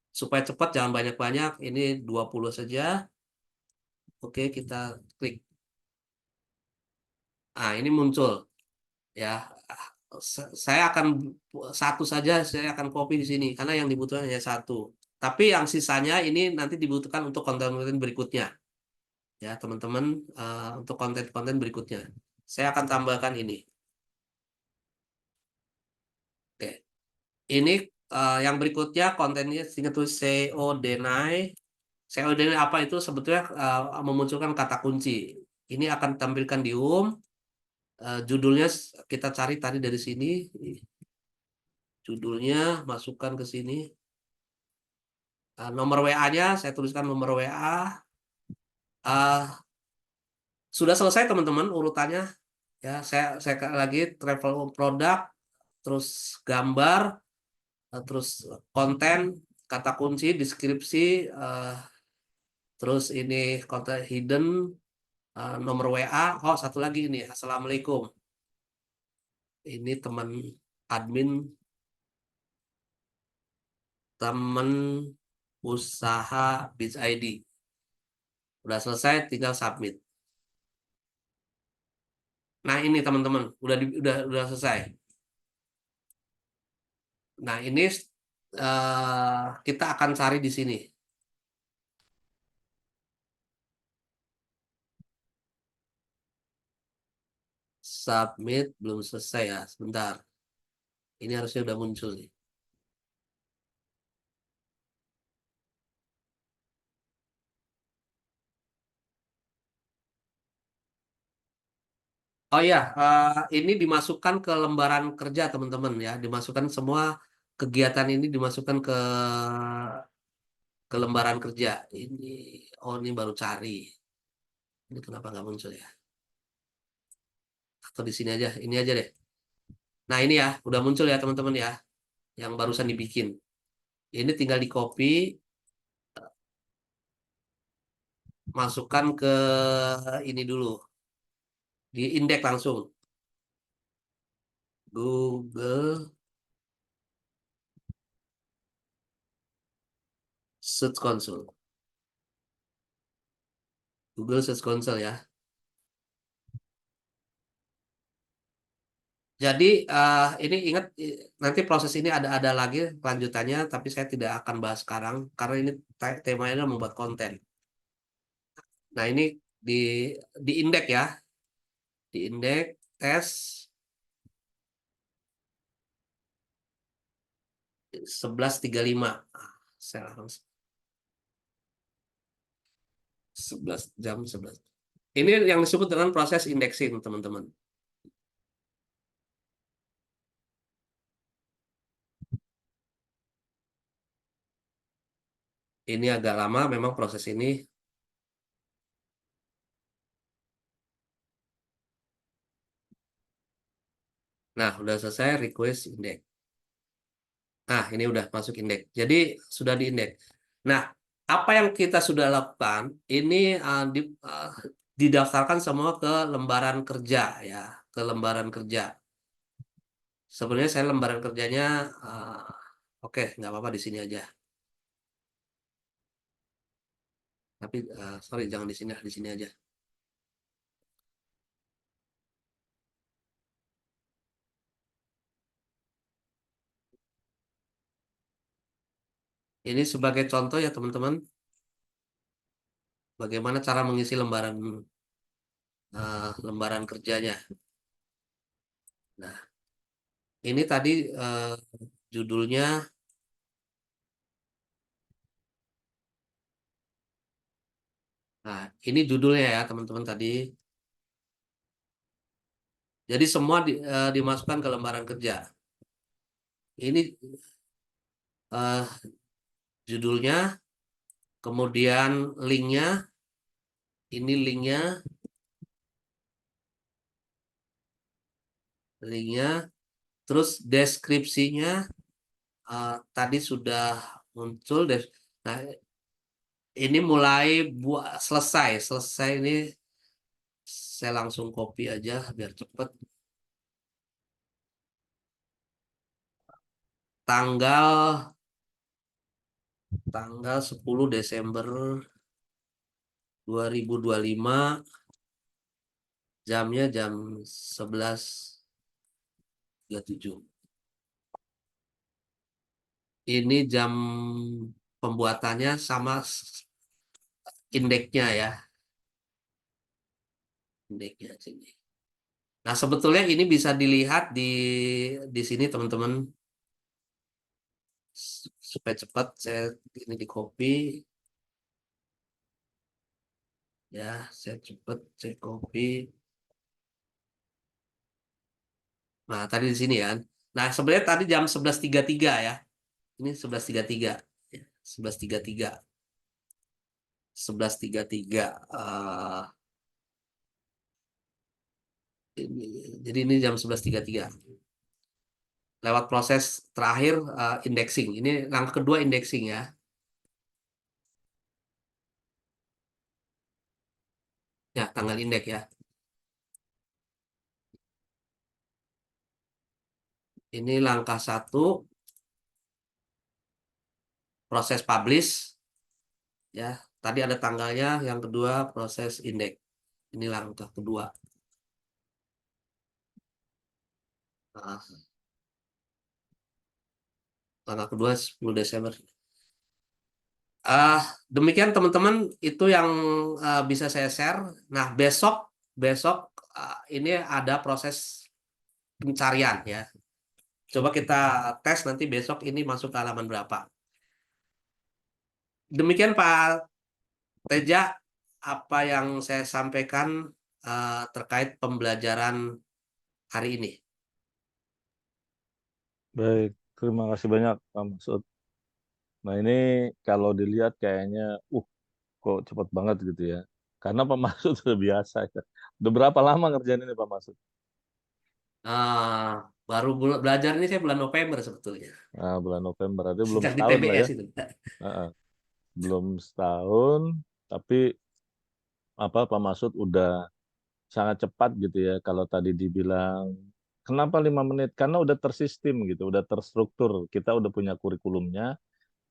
Supaya cepat jangan banyak-banyak, ini 20 saja. Oke, kita klik. Ah, ini muncul ya. Saya akan satu saja, saya akan copy di sini karena yang dibutuhkan hanya satu. Tapi yang sisanya ini nanti dibutuhkan untuk konten-konten berikutnya. Ya, teman-teman, untuk konten-konten berikutnya. Saya akan tambahkan ini. Oke. Ini yang berikutnya kontennya singkat tulis SEO deny. SEO deny apa itu? Sebetulnya memunculkan kata kunci. Ini akan tampilkan di judulnya kita cari tadi dari sini. Judulnya masukkan ke sini. Nomor WA-nya saya tuliskan nomor WA. Sudah selesai teman-teman urutannya. Ya, saya lagi travel produk, terus gambar, terus konten, kata kunci, deskripsi, terus ini konten hidden, nomor WA. Oh, satu lagi ini. Assalamualaikum. Ini teman usaha Biz ID. Udah selesai, tinggal submit. Nah, ini teman-teman, udah selesai. Nah, ini kita akan cari di sini. Submit belum selesai ya, sebentar. Ini harusnya udah muncul nih. Oh ya, ini dimasukkan ke lembaran kerja teman-teman ya, dimasukkan semua kegiatan ini dimasukkan ke lembaran kerja. Ini baru cari. Ini kenapa nggak muncul ya? Atau di sini aja, ini aja deh. Nah ini ya, udah muncul ya teman-teman ya, yang barusan dibikin. Ini tinggal di copy, masukkan ke ini dulu, di indeks langsung. Google Search Console. Google Search Console ya. Jadi ini ingat nanti proses ini ada lagi lanjutannya, tapi saya tidak akan bahas sekarang karena ini temanya adalah membuat konten. Nah ini di indeks ya, di indeks tes 11.35. Saya langsung 11 jam 11. Ini yang disebut dengan proses indexing teman-teman. Ini agak lama memang proses ini. Nah, udah selesai request indeks. Nah, ini udah masuk indeks. Jadi sudah di indeks. Nah, apa yang kita sudah lakukan ini didaftarkan semua ke lembaran kerja ya, ke lembaran kerja. Sebenarnya saya lembaran kerjanya oke, nggak apa-apa di sini aja. Tapi sorry jangan di sini aja. Ini sebagai contoh ya teman-teman, bagaimana cara mengisi lembaran kerjanya. Nah, ini tadi judulnya. Nah, ini judulnya ya teman-teman tadi. Jadi semua dimasukkan ke lembaran kerja. Ini judulnya, kemudian linknya, Ini linknya, terus deskripsinya tadi sudah muncul. Nah, ini mulai selesai ini saya langsung copy aja biar cepet. Tanggal 10 Desember 2025, jamnya jam 11.37. Ini jam pembuatannya sama indeksnya ya. Indeksnya sini. Nah, sebetulnya ini bisa dilihat di sini teman-teman. Supaya cepat saya ini di copy. Ya, saya copy. Nah, tadi di sini kan. Nah, sebenarnya tadi jam 11.33 ya. Ini 11.33. Ya, 11.33. 11.33. Jadi ini jam 11.33. Lewat proses terakhir indexing. Ini langkah kedua indexing ya. Ya, tanggal indeks ya. Ini langkah 1, proses publish. Ya, tadi ada tanggalnya. Yang kedua, proses indeks. Ini langkah kedua. Nah, langkah kedua 10 Desember. Demikian teman-teman, itu yang bisa saya share. Nah, besok ini ada proses pencarian ya. Coba kita tes nanti besok ini masuk ke halaman berapa. Demikian Pak Teja, apa yang saya sampaikan terkait pembelajaran hari ini. Baik, terima kasih banyak Pak Masud. Nah ini kalau dilihat kayaknya, kok cepat banget gitu ya. Karena Pak Masud sudah biasa ya. Udah berapa lama ngerjain ini Pak Masud? Baru belajar ini saya bulan November sebetulnya. Nah, bulan November, berarti belum Sejak di setahun lah ya. TBS itu. Belum setahun, tapi Pak Masud udah sangat cepat gitu ya. Kalau tadi dibilang, kenapa 5 menit? Karena udah tersistem gitu, udah terstruktur. Kita udah punya kurikulumnya,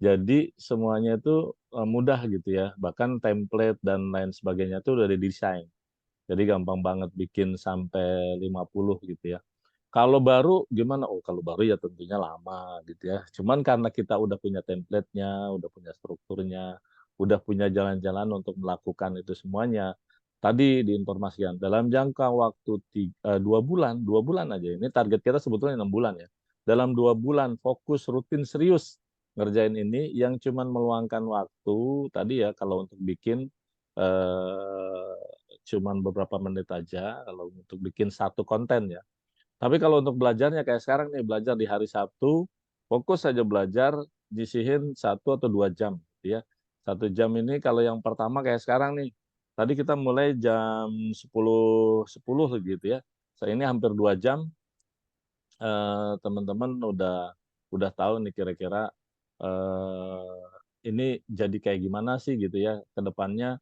jadi semuanya itu mudah gitu ya. Bahkan template dan lain sebagainya itu udah didesain. Jadi gampang banget bikin sampai 50 gitu ya. Kalau baru gimana? Oh, kalau baru ya tentunya lama gitu ya. Cuman karena kita udah punya template-nya, udah punya strukturnya, udah punya jalan-jalan untuk melakukan itu semuanya. Tadi diinformasikan dalam jangka waktu 2 bulan aja. Ini target kita sebetulnya 6 bulan ya. Dalam 2 bulan fokus rutin serius ngerjain ini yang cuman meluangkan waktu tadi ya kalau untuk bikin cuman beberapa menit aja kalau untuk bikin satu konten ya. Tapi kalau untuk belajarnya kayak sekarang nih, belajar di hari Sabtu, fokus saja belajar, nyisihin 1 atau 2 jam, gitu ya. 1 jam ini kalau yang pertama kayak sekarang nih, tadi kita mulai jam 10.10 gitu ya. Saya ini hampir 2 jam, teman-teman udah tahu nih kira-kira ini jadi kayak gimana sih gitu ya ke depannya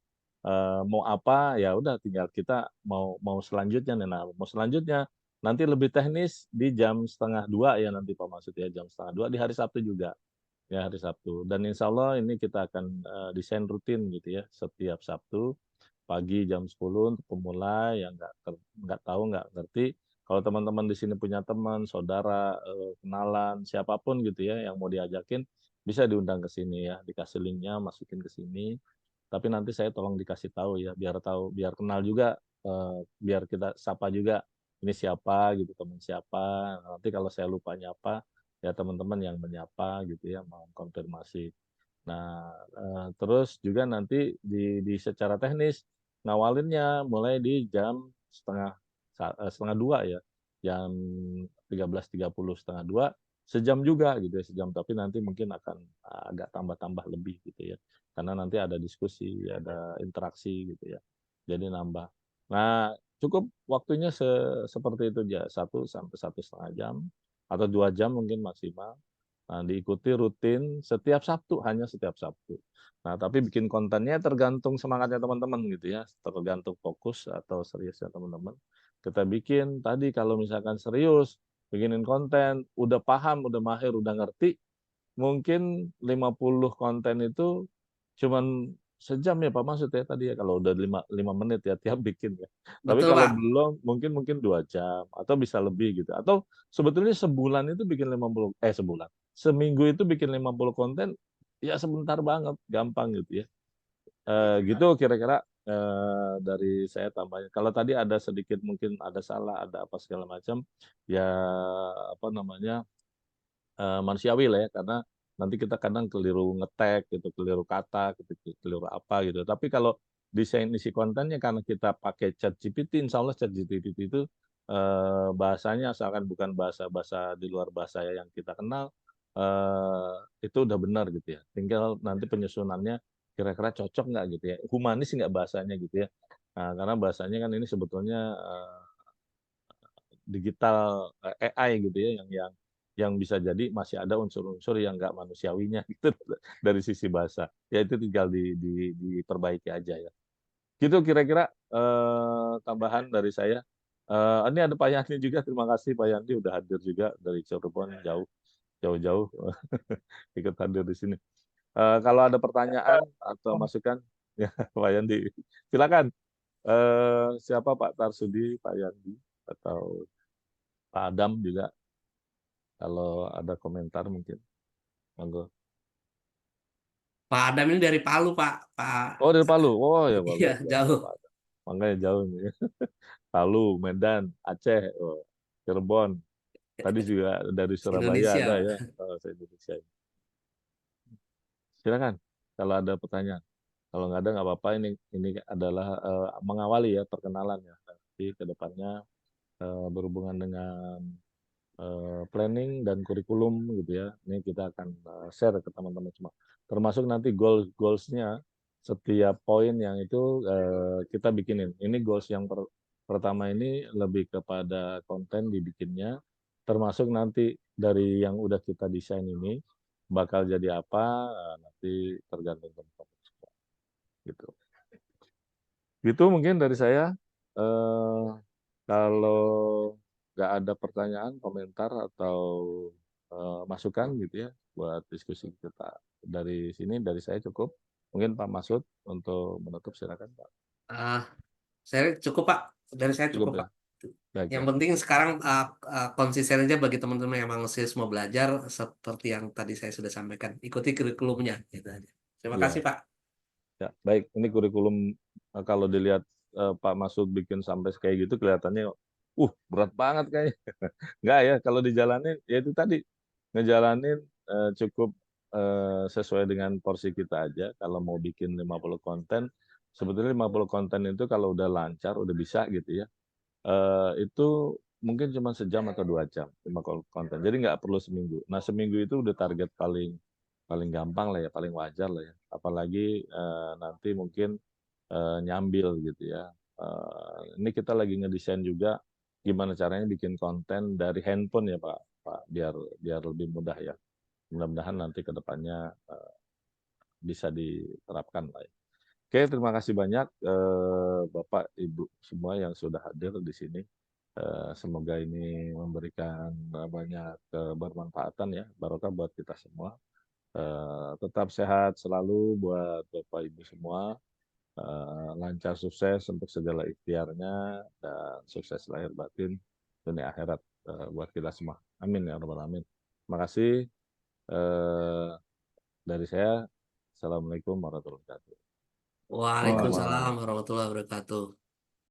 mau apa ya udah tinggal kita mau selanjutnya nih. Nah, mau selanjutnya nanti lebih teknis di jam 1:30 ya nanti Pak Maksud ya jam 1:30 di hari Sabtu juga ya hari Sabtu dan insya Allah ini kita akan desain rutin gitu ya setiap Sabtu pagi jam 10 untuk pemula yang nggak tahu nggak ngerti. Kalau teman-teman di sini punya teman, saudara, kenalan, siapapun gitu ya yang mau diajakin, bisa diundang ke sini ya, dikasih linknya, masukin ke sini. Tapi nanti saya tolong dikasih tahu ya, biar tahu, biar kenal juga, biar kita sapa juga, ini siapa gitu, teman siapa. Nanti kalau saya lupa nyapa, ya teman-teman yang menyapa gitu ya, mau konfirmasi. Nah, terus juga nanti di secara teknis ngawalinnya mulai di jam setengah 2 ya, jam 13.30 setengah 2, sejam juga gitu ya, sejam. Tapi nanti mungkin akan agak tambah-tambah lebih gitu ya, karena nanti ada diskusi, ada interaksi gitu ya. jadi nambah. Nah, cukup waktunya seperti itu aja, 1 sampai 1,5 jam atau 2 jam mungkin maksimal. Nah, diikuti rutin setiap Sabtu, hanya setiap Sabtu. Nah, tapi bikin kontennya tergantung semangatnya teman-teman gitu ya, tergantung fokus atau seriusnya teman-teman. Kita bikin tadi kalau misalkan serius, bikinin konten, udah paham, udah mahir, udah ngerti, mungkin 50 konten itu cuman sejam ya Pak Maksud ya tadi ya, kalau udah 5 menit ya tiap bikin ya. Tapi Betul, kalau Pak. belum mungkin 2 jam atau bisa lebih gitu. Atau sebetulnya sebulan itu bikin sebulan. Seminggu itu bikin 50 konten ya sebentar banget, gampang gitu ya. Gitu kira-kira dari saya tambahnya. Kalau tadi ada sedikit mungkin ada salah, ada apa segala macam, ya apa namanya, manusiawi lah ya, karena nanti kita kadang keliru nge-tag gitu, keliru kata gitu, keliru apa gitu. Tapi kalau desain isi kontennya karena kita pakai ChatGPT, insya Allah ChatGPT itu bahasanya asalkan bukan bahasa-bahasa di luar bahasa yang kita kenal, itu udah benar gitu ya. Tinggal nanti penyusunannya kira-kira cocok nggak gitu ya, humanis nggak bahasanya gitu ya. Nah, karena bahasanya kan ini sebetulnya digital AI gitu ya, yang bisa jadi masih ada unsur-unsur yang nggak manusiawinya gitu dari sisi bahasa. Ya itu tinggal diperbaiki aja ya. Gitu kira-kira tambahan dari saya. Ini ada Pak Yandi juga, terima kasih Pak Yandi udah hadir juga dari Cirebon jauh-jauh ikut hadir di sini. Kalau ada pertanyaan atau masukan, ya Pak Yandi, silakan. Siapa Pak Tarsudi, Pak Yandi, atau Pak Adam juga, kalau ada komentar mungkin. Monggo. Pak Adam ini dari Palu, Pak. Oh dari Palu, oh ya Pak, Iya, luar biasa jauh. Pak Adam. Makanya jauh nih. Palu, Medan, Aceh, oh, Cirebon. Tadi juga dari Surabaya ada Indonesia. ya, se-Indonesia. Silakan kalau ada pertanyaan. Kalau nggak ada nggak apa-apa. Ini adalah mengawali ya perkenalan ya. Nanti ke depannya berhubungan dengan planning dan kurikulum gitu ya. Ini kita akan share ke teman-teman semua. Termasuk nanti goals-nya setiap poin yang itu kita bikinin. Ini goals yang pertama ini lebih kepada konten dibikinnya, termasuk nanti dari yang udah kita desain ini bakal jadi apa nanti tergantung teman-teman semua. Gitu. Gitu mungkin dari saya. Kalau nggak ada pertanyaan, komentar atau masukan gitu ya buat diskusi kita dari sini, dari saya cukup. Mungkin Pak Masud untuk menutup silakan Pak. Ah, saya cukup, Pak. Dari saya Cukup cukup, ya. Pak. Baik Yang ya. penting sekarang konsisten aja bagi teman-teman yang emang serius mau belajar seperti yang tadi saya sudah sampaikan. Ikuti kurikulumnya, gitu aja. Terima kasih, Iya. Pak. Ya, baik. Ini kurikulum kalau dilihat Pak Masud bikin sampai kayak gitu kelihatannya berat banget kayaknya. Enggak ya, kalau dijalanin ya itu tadi ngejalanin cukup sesuai dengan porsi kita aja. Kalau mau bikin 50 konten, sebetulnya 50 konten itu kalau udah lancar, udah bisa gitu ya, itu mungkin cuma sejam atau 2 jam 50 konten. Jadi nggak perlu seminggu. Nah, seminggu itu udah target paling paling gampang lah ya, paling wajar lah ya. Apalagi nanti mungkin nyambil gitu ya. Ini kita lagi ngedesain juga gimana caranya bikin konten dari handphone ya Pak, biar biar lebih mudah ya. Mudah-mudahan nanti ke depannya bisa diterapkan lah ya. Oke, terima kasih banyak Bapak, Ibu semua yang sudah hadir di sini. Semoga ini memberikan banyak kebermanfaatan ya, barokah buat kita semua. Tetap sehat selalu buat Bapak Ibu semua. Lancar sukses untuk segala ikhtiarnya dan sukses lahir batin dunia akhirat buat kita semua. Amin ya rabbal alamin. Terima kasih dari saya. Assalamualaikum warahmatullahi wabarakatuh. Waalaikumsalam warahmatullahi wabarakatuh.